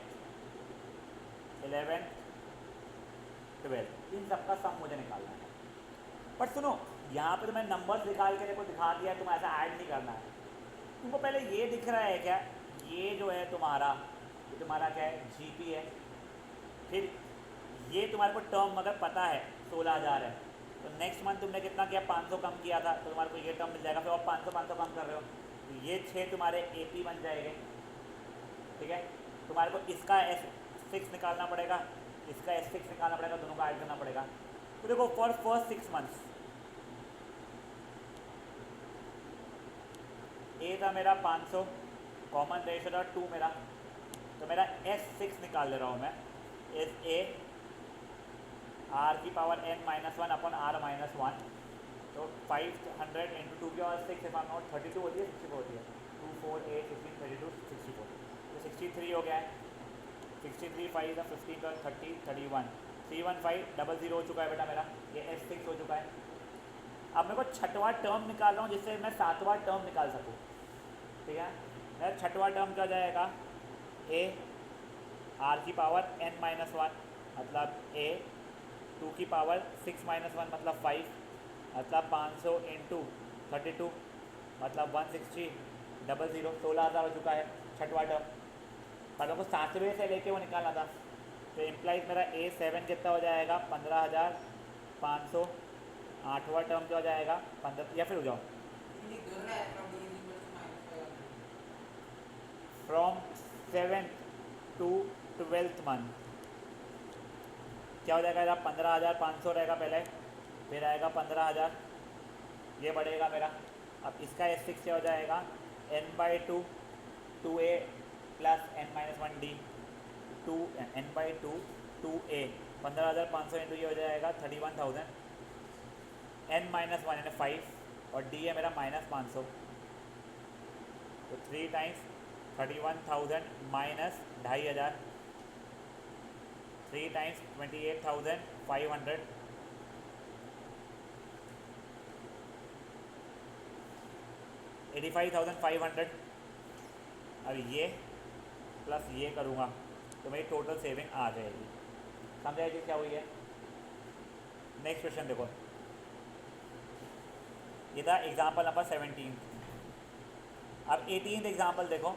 11 12। इन सबका सम मुझे निकालना है। बट सुनो, यहाँ पे तो मैं नंबर्स निकाल के देखो दिखा दिया, तुम ऐसा ऐड नहीं करना है। तुमको पहले ये दिख रहा है क्या, ये जो है तुम्हारा, ये तुम्हारा क्या है, जीपी है। फिर ये तुम्हारे को टर्म अगर पता है 16,000 है, तो नेक्स्ट मंथ तुमने कितना किया, 500 कम किया था, तो तुम्हारे को ये टर्म मिल जाएगा। फिर और 500 कम कर रहे हो, तो ये 6 तुम्हारे एपी बन जाएंगे। ठीक है, तुम्हारे को इसका S6 निकालना पड़ेगा, इसका S6 निकालना पड़ेगा, दोनों का ऐड करना पड़ेगा। तो देखो फॉर फर्स्ट 6 मंथ्स ए था मेरा 500, कॉमन रेशो था 2 मेरा, तो मेरा S6 निकाल ले रहा हूँ मैं, इज ए आर की पावर n - 1 अपन r - 1। तो 500 इंटू 2 की power 6 if I am not 32 होती है, 64 होती है, 2 4 8 15 32 64, तो 63 हो गया है। 63 5 का 15 12 30 31 315 00 हो चुका है बेटा मेरा, ये S6 हो चुका है। अब मेरे को छठवां टर्म निकाल रहा हूँ जिससे मैं 7वां टर्म निकाल सकूँ। ठीक है। मेरा छठवां टर्म क्या हो जाएगा, ए आर की पावर n माइनस वन मतलब ए, 2 की पावर 6 माइनस वन मतलब 5 मतलब 500 इंटू 32 मतलब 160 डबल ज़ीरो 16,000 हो चुका है छठवां टर्म। पर को 7वें से लेके वो निकालना था, तो इम्प्लाइज मेरा A7 कितना हो जाएगा 15,500। 8वां टर्म क्या हो जाएगा 15 या फिर हो जाओ लिख दो ना from D is equal to -5 from 7th to 12th month क्या हो जाएगा, 15,500 रहेगा पहले, फिर आएगा 15,000, ये बढ़ेगा मेरा। अब इसका S6 क्या हो जाएगा n/2 2a plus n-1d 2n/2 2a 15,500 into ये हो जाएगा 31,000 n-1 यानी 5 और d है मेरा -500, तो 3 टाइम्स 31,000 माइनस 2,500 3 टाइम्स 28,500 85,500। अब ये प्लस ये करूँगा तो मेरी टोटल सेविंग आ जाएगी। समझ आएगी क्या हुई है। नेक्स्ट क्वेश्चन देखो, ये था एग्जाम्पल नंबर 17। अब 18th एग्जाम्पल देखो,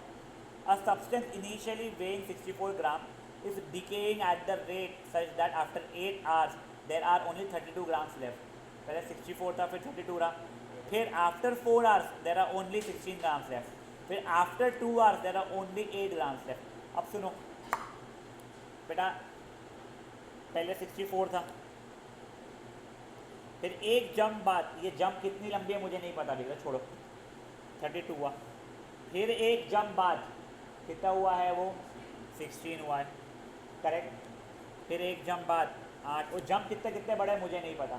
a substance initially weighing 64 gram is decaying at the rate such that after 8 hours there are only 32 grams left। पहले 64 था, फिर 32 रहा, फिर after 4 hours there are only 16 grams left, फिर after 2 hours there are only 8 grams left। अब सुनो बेटा, पहले 64 था, फिर एक जंप बाद, ये जंप कितनी लंबी है मुझे नहीं पता, भैया छोड़ो, 32 हुआ, फिर एक जंप बाद कितना हुआ है वो 16 हुआ है, करेक्ट। फिर एक जंप बाद 8, वो जंप कितने कितने बड़े मुझे नहीं पता,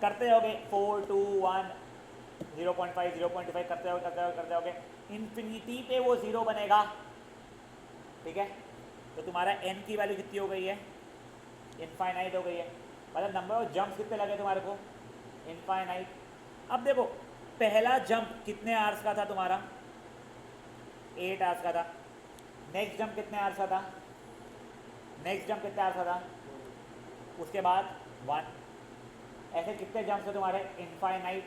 करते होगे 4 2 1 0.5 0.5 करते होगे, इन्फिनिटी पे वो 0 बनेगा, ठीक है। तो तुम्हारा n की वैल्यू कितनी हो गई है, इनफाइनाइट हो गई है, मतलब नंबर ऑफ जंप्स कितने लगे तुम्हारे को, इनफाइनाइट। अब देखो पहला जंप कितने आवर्स का था तुम्हारा, 8 आवर्स का था, नेक्स्ट जंप कितने आवर्स का था, नेक्स्ट जंप कितने आवर्स का था, उसके बाद 1, ऐसे कितने जंप्स है तुम्हारे, इनफाइनाइट।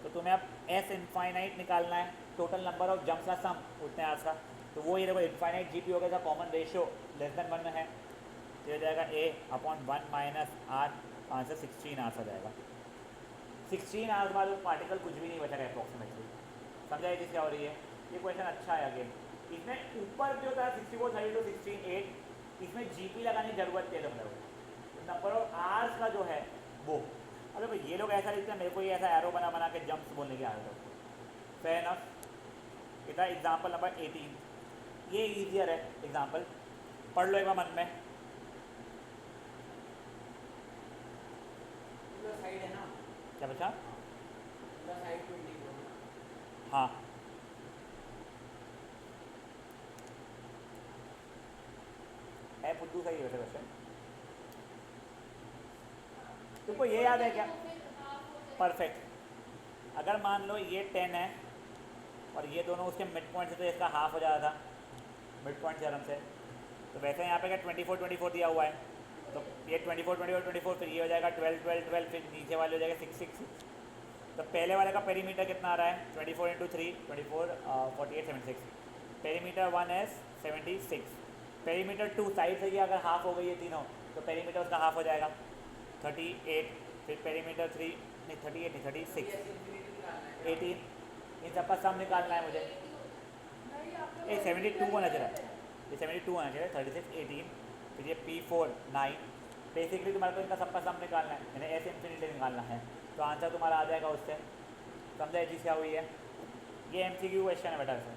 तो तुम्हें अब एस इनफाइनाइट निकालना है, टोटल नंबर ऑफ जंप्स का सम उतने आवर्स का, तो वो ये देखो इनफाइनाइट जीपी हो गया, कॉमन रेशियो लेस देन 1 में है, तो हो जाएगा a/1 minus r, answer 16 hours आ जाएगा। 16 आवर्स बाद वो पार्टिकल कुछ भी नहीं बचा है अप्रॉक्सीमेटली। समझा चीज़ क्या हो रही है। ये क्वेश्चन अच्छा है। अगेन इसमें ऊपर जो था 64 32 16 8, इसमें जीपी लगाने की जरूरत है, तुम लोग नंबर ऑफ आवर्स का जो है वो। अरे भाई ये लोग ऐसा लिखते हैं, मेरे को ये ऐसा एरो बना बना के जंप्स बोलने की आदत है। Fair enough. इतना एग्जाम्पल नंबर 18, ये ईजियर है एग्जाम्पल, पढ़ लो एक बार मन में। साइड है ना, क्या बचा, साइड 24, हाँ है फुद्दू सही वैसे क्वेश्चन। तुमको ये याद है क्या, परफेक्ट। अगर मान लो ये 10 है और ये दोनों उसके मिड पॉइंट से, तो इसका हाफ हो जाता था मिड पॉइंट थ्योरम से। तो वैसे यहाँ पे क्या 24 24 दिया हुआ है, तो ये 24 24 24, फिर ये हो जाएगा 12 12 12, फिर नीचे वाले हो जाएगा 6 6 6। तो पहले वाले का पेरीमीटर कितना आ रहा है, 24 इंटू 3 24 48 76, पेरीमीटर 1 है 76, पेरीमीटर 2 साइड से ही अगर हाफ हो गई है तीनों, तो पेरीमीटर उसका हाफ हो जाएगा 38, फिर पेरीमीटर 3 नहीं 38 नहीं 36 18, इन सबका सम निकालना है मुझे। ये 72 होना चाहिए, ये 72 होना चाहिए, 36 18, फिर ये P4 9। बेसिकली तुम्हारे को इनका सबका सम निकालना है, यानी ऐसे इन्फिनिटी निकालना है, तो आंसर तुम्हारा आ जाएगा उससे। समझा चीज़ क्या हुई है। ये MCQ क्वेश्चन है बेटा ऐसे।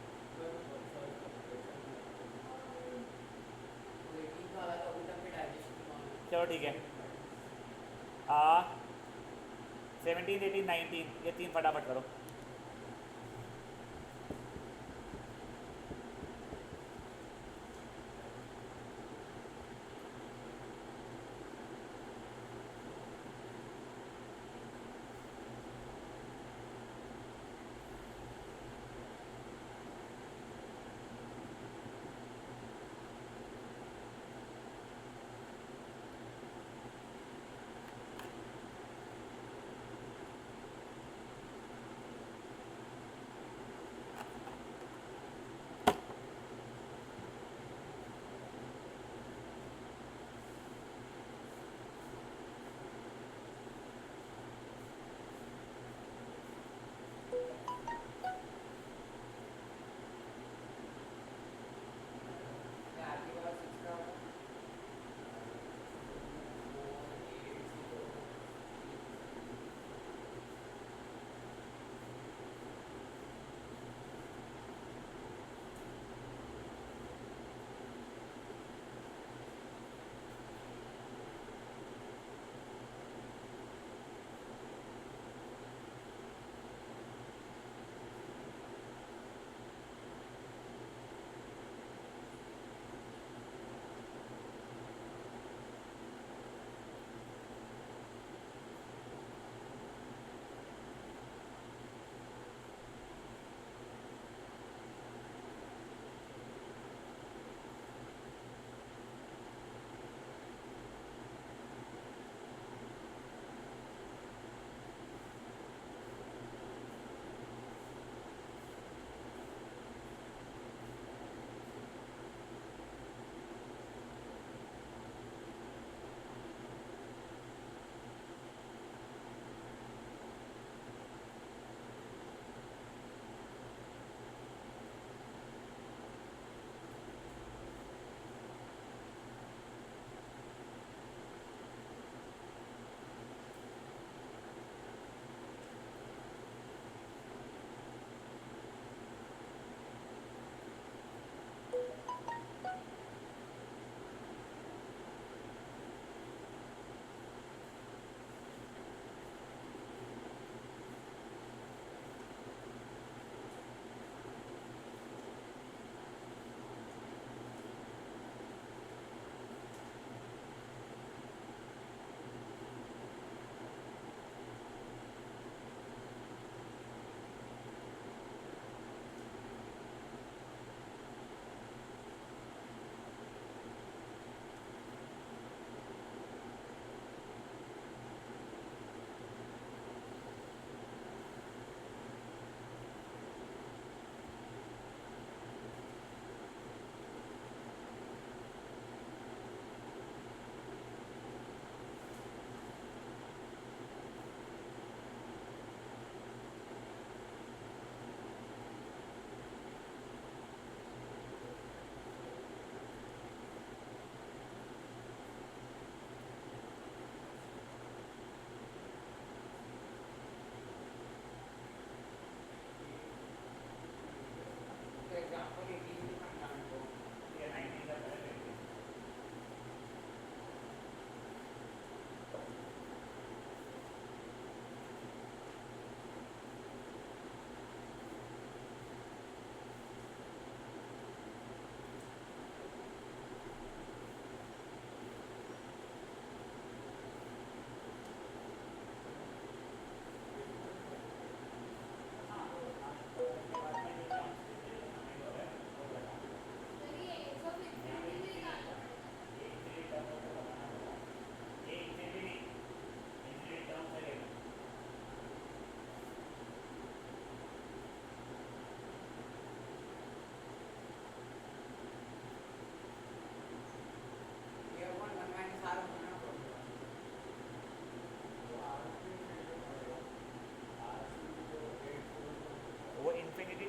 चलो ठीक है, 17 18 19, ये 3 फटाफट करो।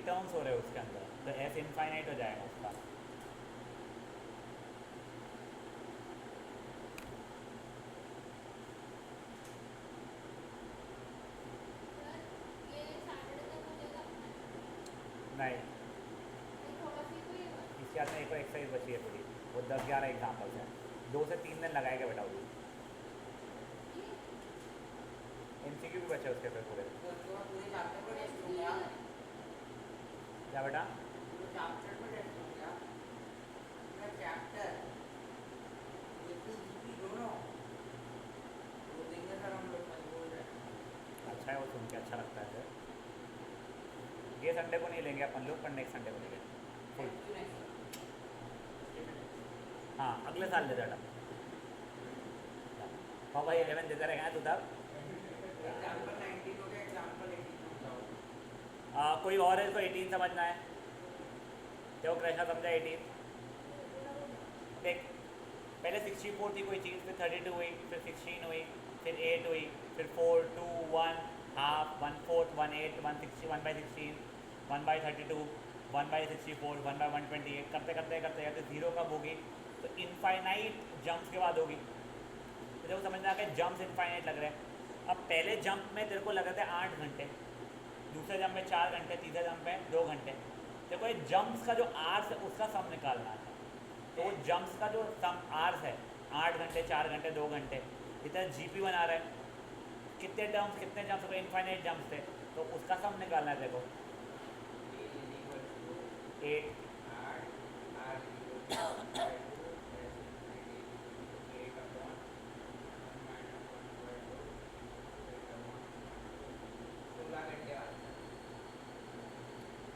टर्म्स हो रहे हैं उसके अंदर, तो एस इनफाइनाइट हो जाएगा उसका। नहीं, इसके हाथ में एक और एक्सरसाइज बची है पूरी, वो 10-11 एग्जाम्पल्स हैं, 2 से 3 दिन लगाएगा बेटा वो। MCQ भी बचे उसके फिर पूरे। तो उसके बाद पूरे चैप्टर पर टेस्ट हो गया, क्या बेटा? पूरे चैप्टर पर टेस्ट हो गया, पूरा चैप्टर जीपी दोनों वो देंगे सर हम लोग, सर बोल रहे हैं। अच्छा है, वो सुन के अच्छा लगता है। ये संडे को नहीं लेंगे अपन लोग, पर नेक्स्ट संडे को लेंगे फुल। हाँ, अगले साल ले जाना पापा, 11 देते रहेगा तू तब। एग्जाम्पल 19 हो गया, एग्जाम्पल 18 हो जाओ। कोई और है इसको 18 समझना है? देखो कृष्णा समझा 18। देख, पहले 64 थी कोई चीज़, फिर 32 हुई, फिर 16 हुई, फिर 8 हुई, फिर 4, 2, 1, हाफ, 1/4, 1/8, 1/16, 1/16, 1/32, 1/64, 1/128, करते करते करते करते 0 कब होगी? तो इनफाइनाइट जंप्स के बाद होगी। तो देखो समझ में आ गया, जंप्स इनफाइनाइट लग रहे हैं। अब पहले जंप में तेरे को लग रहे थे 8 घंटे, दूसरे जंप में 4 घंटे, तीसरे जंप में 2 घंटे। देखो ये जंप्स का जो आर्स है उसका सम निकालना है, तो वो जंप्स का जो सम आर्स है 8 घंटे, 4 घंटे, 2 घंटे, इतना जीपी बना रहा है। कितने टर्म्स, कितने जंप्स हो गए? इनफाइनाइट जंप्स थे, तो उसका सम निकालना है। देखो 8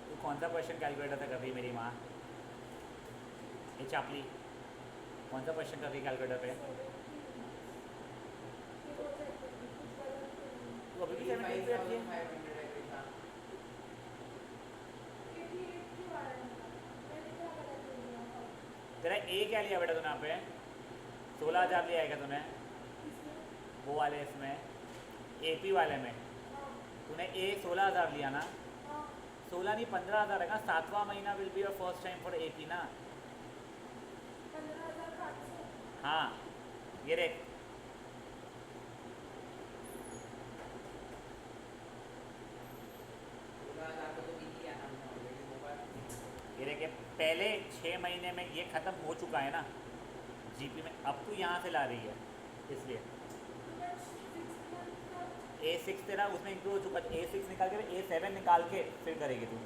तो कौन सा क्वेश्चन कैलकुलेटर था कभी मेरी माँ? ये चापली कौन सा क्वेश्चन कर रही कैलकुलेटर पे? तो अभी भी 17 पे रखी है। तेरा ए क्या लिया बेटा तूने यहाँ पे? 16,000 लिया है क्या तूने? वो वाले इसमें AP वाले में तूने ए 16,000 लिया ना? 16 नहीं 15,000 है ना। 7वां महीना will be your first time for AP ना। हाँ ये देख, ये देखिए पहले 6 महीने में ये ख़त्म हो चुका है ना जीपी में, अब तू यहाँ से ला रही है इसलिए A6 तेरा उसमें इंक्लूड हो चुका है। A6 निकाल के A7 निकाल के फिर करेगी तू।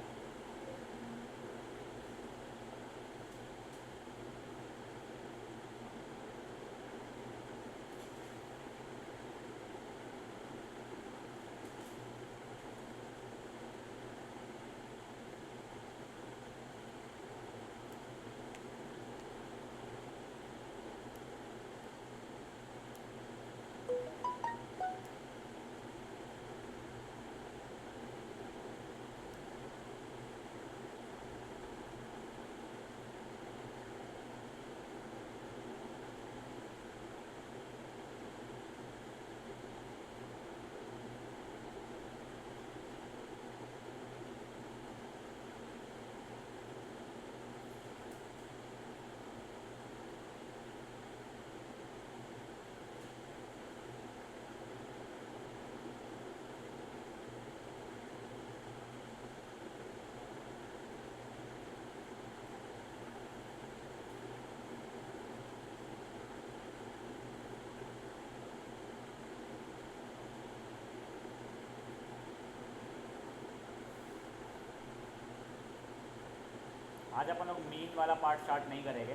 आज अपन लोग मीन वाला पार्ट स्टार्ट नहीं करेंगे,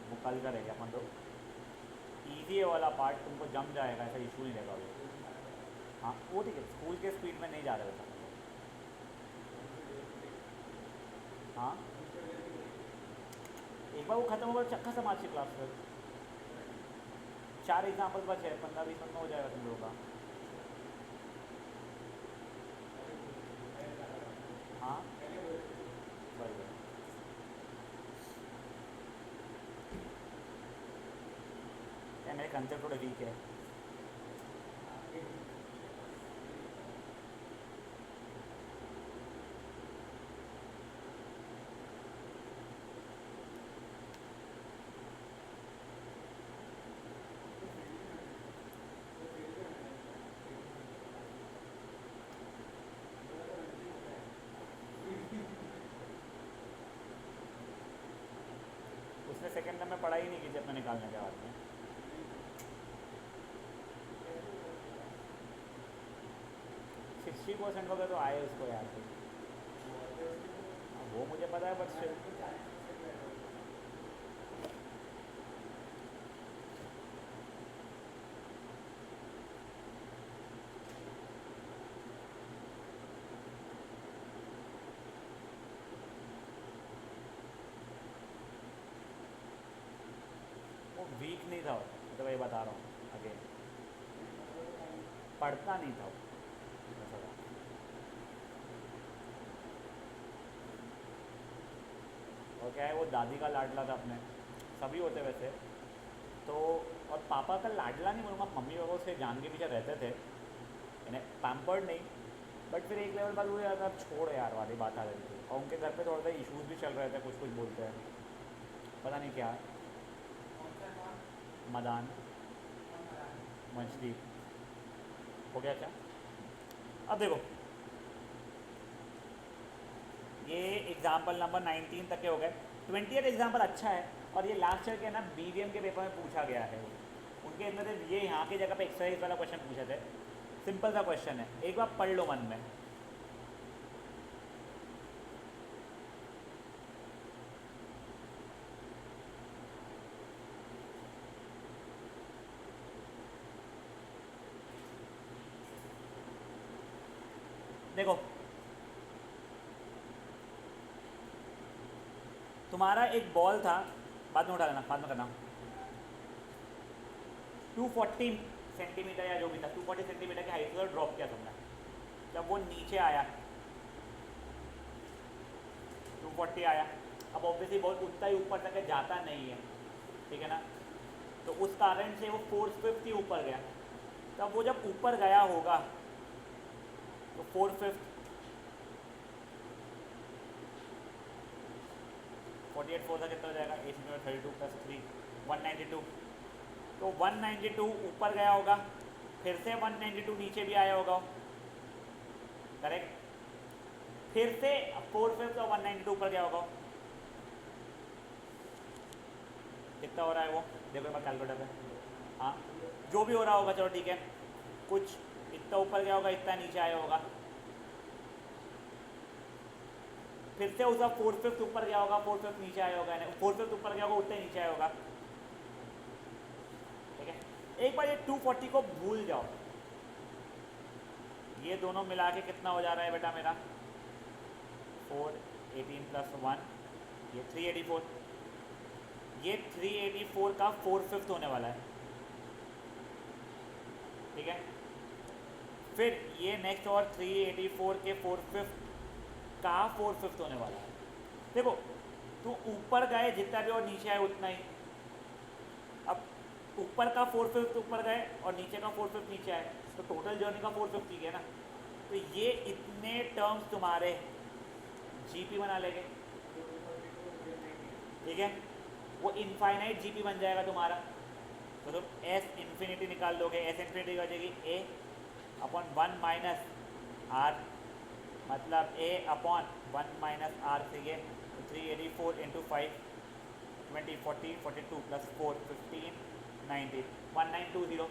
वो कल करेंगे अपन लोग। ईजी वाला पार्ट तुमको जम जाएगा, ऐसा इशू नहीं रहेगा अभी। हाँ वो ठीक है, स्कूल के स्पीड में नहीं जा रहे था। हाँ एक बार वो ख़त्म होगा चक्का समाज की क्लास फिर 4 एग्जाम्पल बचे हैं, 15-20 मिनट में हो जाएगा तुम लोगों का। हाँ बराबर। क्या मेरे कंसेप्ट थोड़े वीक है। पढ़ाई नहीं की थी अपने निकालने के बाद में। सिक्सटी % वगैरह तो आए उसको यार फिर। वो मुझे पता है बट स्टिल वो वीक नहीं था, तो वही बता रहा हूँ अगेन, पढ़ता नहीं था वो ऐसा था। और क्या है, वो दादी का लाडला था अपने, सभी होते वैसे तो। और पापा का लाडला नहीं बोलूँगा, मम्मी पापा उसके जान के पीछे रहते थे, इन्हें पैम्पर्ड नहीं, बट फिर एक लेवल बाद वो यार अब छोड़ यार वाली बात आ रही थी। और उनके घर पे थोड़ा सा इश्यूज भी चल रहे थे, कुछ कुछ बोलते हैं, पता नहीं क्या। कौन सा कौन मदान कौन बना है? मंशदीप हो गया क्या? अब देखो, ये एग्जाम्पल नंबर 19 तक के हो गए। 20th एग्जाम्पल अच्छा है, और ये लास्ट ईयर के ना BVM के पेपर में पूछा गया है। उनके अंदर से ये यहाँ की जगह पे एक्सरसाइज वाला क्वेश्चन पूछे थे, सिंपल सा क्वेश्चन है, एक बार पढ़ लो मन में। देखो तुम्हारा एक बॉल था, बाद में उठा लेना, बाद में करना, 240 सेंटीमीटर या जो भी था, 240 सेंटीमीटर की हाइट से ड्रॉप किया तुमने। जब वो नीचे आया, 240 आया, अब ऑब्वियसली बहुत उतना ही ऊपर तक जाता नहीं है, ठीक है ना, तो उस कारण से वो 4/5 ऊपर गया। तब वो जब ऊपर गया होगा तो 4/5 48 4 का कितना हो जाएगा, 8 में 32 + 3 192। तो 192 ऊपर गया होगा, फिर से 192 नीचे भी आया होगा, करेक्ट, फिर से 4/5 और 192 ऊपर गया होगा। कितना हो रहा है वो देखो एक बार कैलकुलेटर पे, हाँ जो भी हो रहा होगा, चलो ठीक है, कुछ इतना ऊपर गया होगा, इतना नीचे आया होगा, फिर से उसका 4/5 ऊपर गया होगा, 4/5 नीचे आया होगा, 4/5 ऊपर गया होगा, उतना ही नीचे आया होगा, ठीक है। एक बार ये 240 को भूल जाओ, ये दोनों मिला के कितना हो जा रहा है बेटा मेरा, 418 + 1, ये 384, ये 384 का 4/5 होने वाला है, ठीक है। फिर ये नेक्स्ट और 384 के 4/5 का 4/5 होने वाला है। देखो तो ऊपर गए जितना भी और नीचे आए उतना ही, अब ऊपर का 4/5 ऊपर गए और नीचे का 4/5 नीचे आए, तो टोटल जर्नी का 4/5 ही है ना, तो ये इतने टर्म्स तुम्हारे जीपी बना लेंगे, ठीक है, वो इनफाइनाइट जीपी बन जाएगा तुम्हारा। तो तुम एस इन्फिनिटी निकाल लोगे, एस इन्फिनिटी हो जाएगी ए अपॉन 1 - आर, मतलब ए अपॉन 1 - आर से ये 384 × 5 20 40 42 + 4 15 90 1920।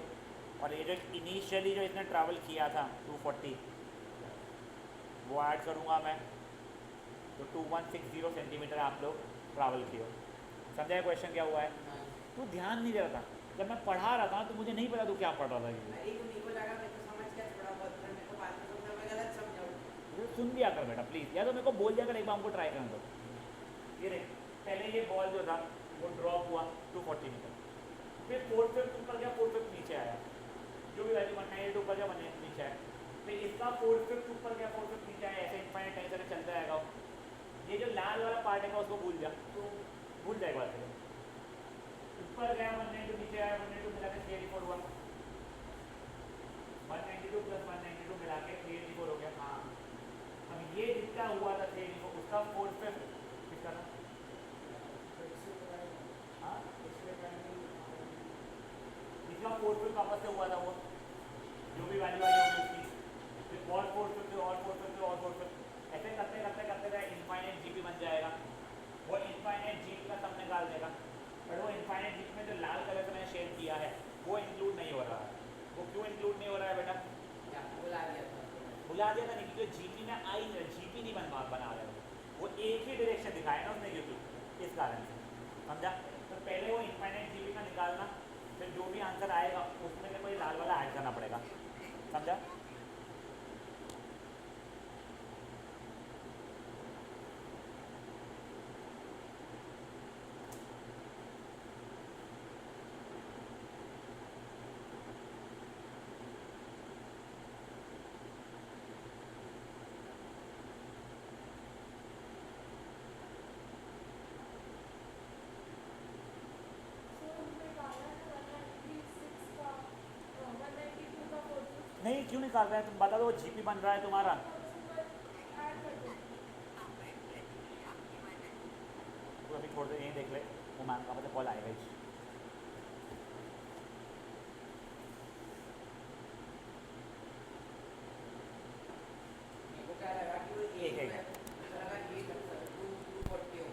और ये जो इनिशियली जो इसने ट्रैवल किया था 240, वो ऐड करूँगा मैं, तो 2160 सेंटीमीटर आप लोग ट्रैवल किए। समझा क्वेश्चन क्या हुआ है? तू ध्यान नहीं दे रहा था जब मैं पढ़ा रहा था, तो मुझे नहीं पता तू क्या पढ़ रहा था। अरे तो मेरे को लगा, मैं तो समझ गया थोड़ा बहुत, पर मेरे को बाद में समझा मैं गलत समझाऊँ। ये सुन लिया कर बेटा प्लीज़, या तो मेरे को बोल दिया कर एक बार हमको ट्राई करने दो। ये देख, पहले ये बॉल जो था वो ड्रॉप हुआ 240 मीटर, फिर 4/5 ऊपर गया, 4/5 नीचे आया, जो भी वैल्यू 192 ऊपर गया 192 नीचे आया, फिर इसका 4/5 ऊपर गया 4/5 नीचे आया, ऐसे इनफाइनाइट टाइम तक चलता रहेगा। ये जो लाल वाला पार्ट है उसको भूल जा, तो भूल जाएगा बात। ऊपर गया 192 नीचे आया, 192 मिला के 384 हुआ, 192 + 192 मिला के 384 हो गया। हाँ, अब ये जितना हुआ था 384 उसका 4/5 कितना था? हाँ, इसका 4/5 वापस से हुआ था, वो जो भी वैल्यू आई होगी उसकी, फिर और 4/5 और 4/5 और 4/5 ऐसे करते करते करते इनफाइनाइट जीपी बन जाएगा। वो इनफाइनाइट जीपी का सब निकाल देगा, बट वो जो जीपी में आई है, जीपी नहीं बना रहे हो, वो एक ही डायरेक्शन दिखाया ना उसने, क्योंकि इस कारण से, समझा। तो पहले वो इनफाइनाइट जीपी का निकालना, फिर जो भी आंसर आएगा उसमें से कोई लाल वाला ऐड करना पड़ेगा, समझा। नहीं क्यों निकाल रहे हैं तुम, बता दो। जीपी बन रहा है तुम्हारा, तो अभी थोड़ी देर यहीं देख ले, वो मैम का मतलब कॉल आएगा ही। मेरे को क्या लगा कि वो एक एक है। मुझे लगा ये 240 हो।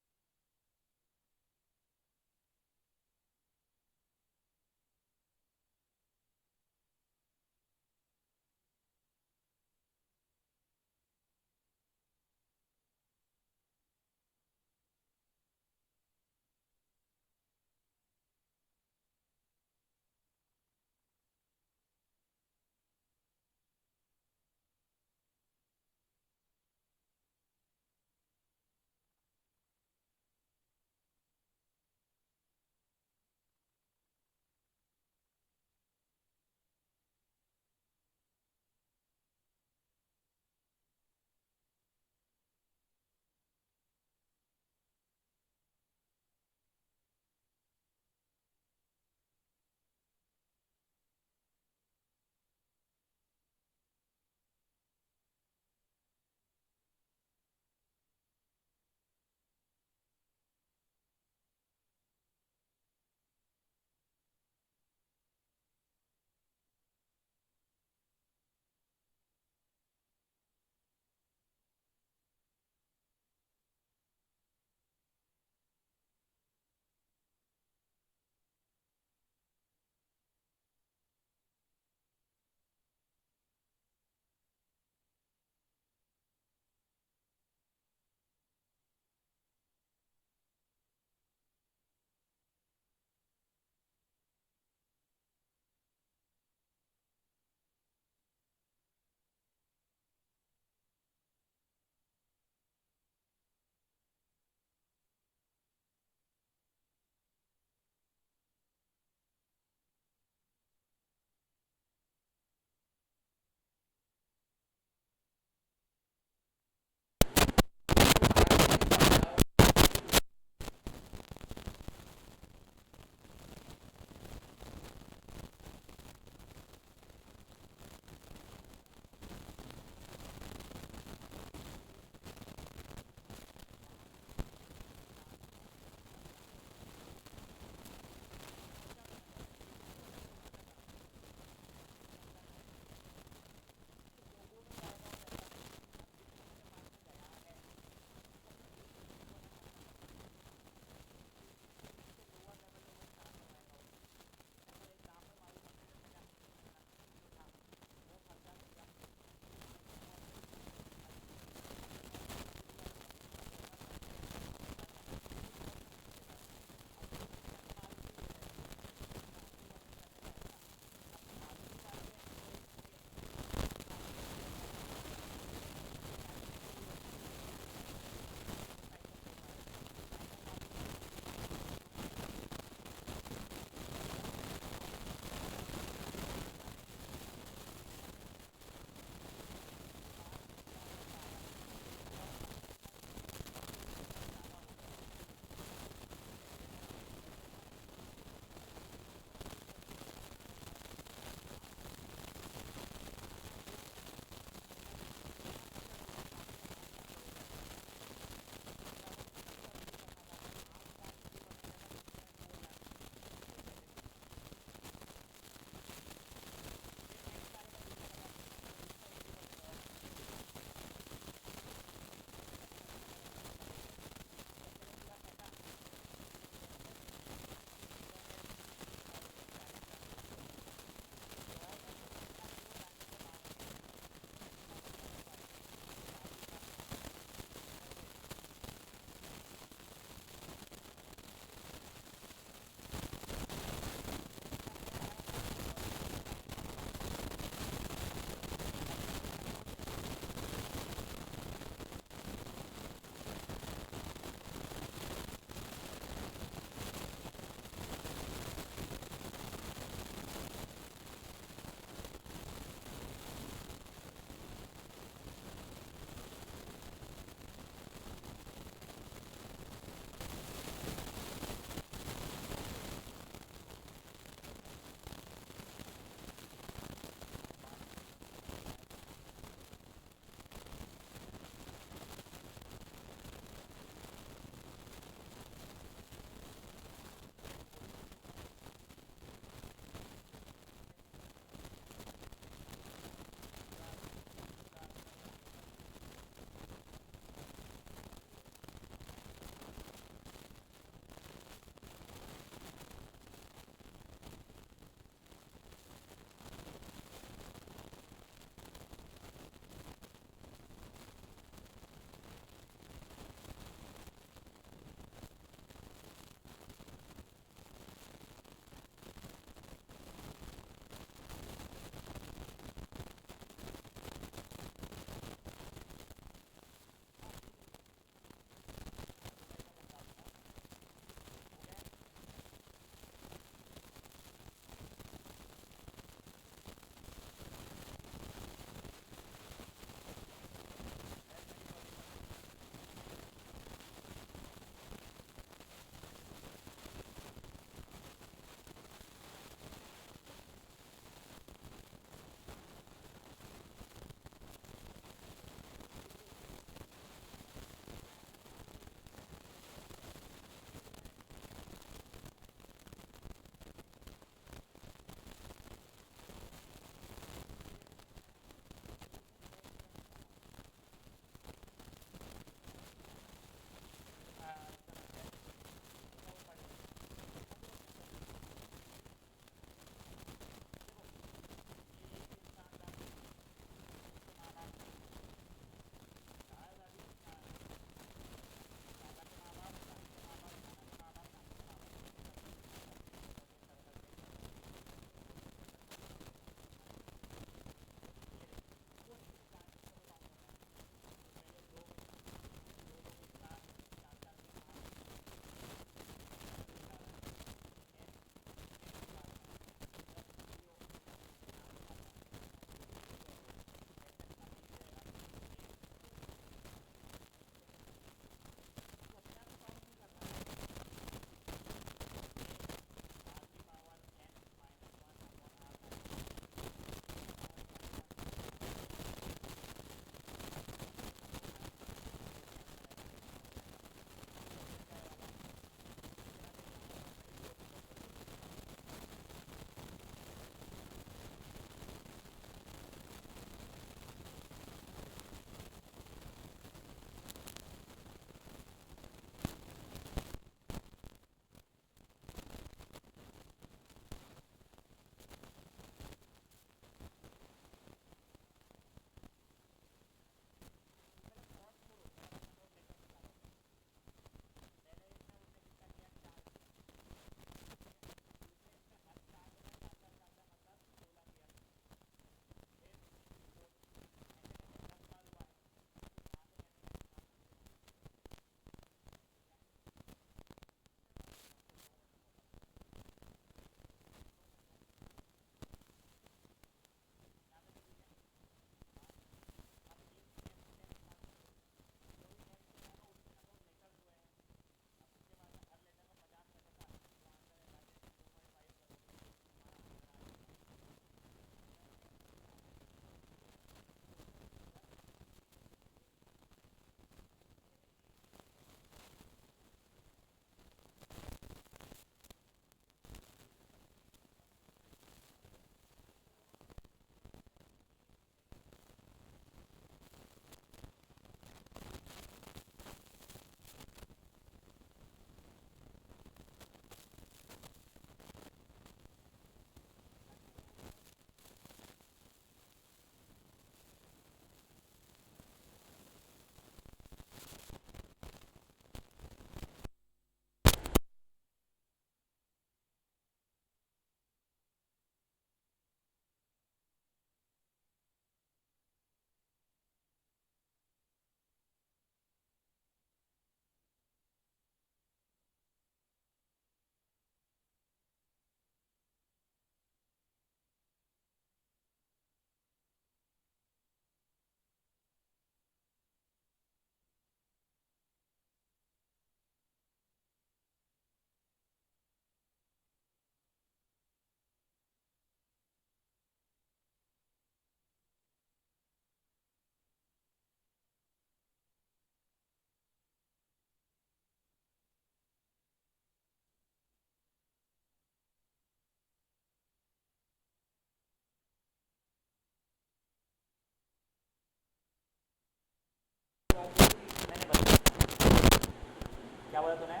तूने?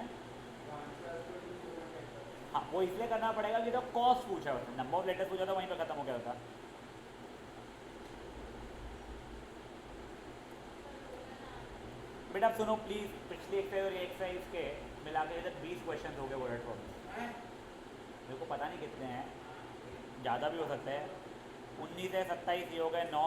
हाँ वो इसलिए करना पड़ेगा कि तो कॉस्ट पूछा उसने, नंबर ऑफ लेटर्स पूछा तो वहीं पे खत्म हो गया था। बेटा अब सुनो प्लीज़, पिछली एक्सरसाइज और ये एक्सरसाइज के मिला के इधर 20 क्वेश्चन हो गए वर्ड प्रॉब्लम। मेरे को पता नहीं कितने हैं, ज़्यादा भी हो सकता है। 19 है, 27 ये हो गए 9।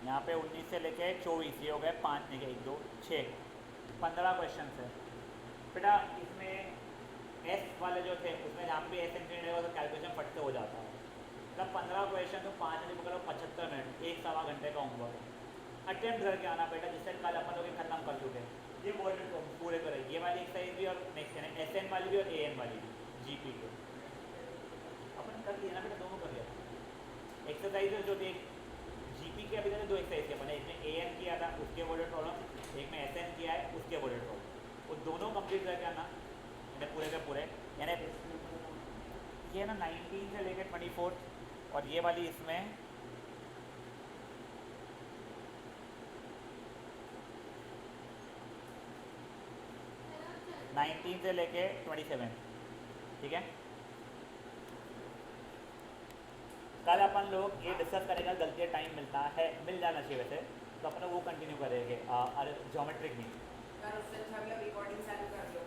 यहाँ पे 19 से लेके 24 ये हो गए 5 नहीं 1 2 6 15 क्वेश्चन है बेटा। इसमें एस वाले जो थे उसमें जहाँ पे एस इंक्लूडेड रहेगा तो कैलकुलेशन फट से हो जाता है। मतलब 15 क्वेश्चन तो 5 नहीं पकड़ो 75 मिनट, 1 सवा घंटे का होमवर्क अटेम्प्ट करके आना बेटा, जिससे कल अपन लोग खत्म कर चुके। ये बोर्ड पूरे करें, ये वाली एक्सरसाइज भी और नेक्स्ट यानी एस एन वाली भी और ए एन वाली भी, जीपी के अपन कर दिया ना बेटा, दोनों कर दिया। एक्सरसाइज जो थी जीपी के अभी तक 2 एक्सरसाइज किया मैंने, एक में ए एन किया था उसके बोर्डेड प्रॉब्लम, एक में एस एन किया है उसके बोर्डेड प्रॉब्लम, वो दोनों कंप्लीट करके आना पूरे के पूरे। यानी ये ना 19 से लेकर 24 और ये वाली इसमें 19 से लेके 27, ठीक है। कल अपन लोग ये डिस्कस करेगा, गलती टाइम मिलता है मिल जाना चाहिए वैसे, तो अपन वो कंटिन्यू करेंगे ज्योमेट्रिक भी। सर उससे अच्छा भी रिकॉर्डिंग चालू कर दो।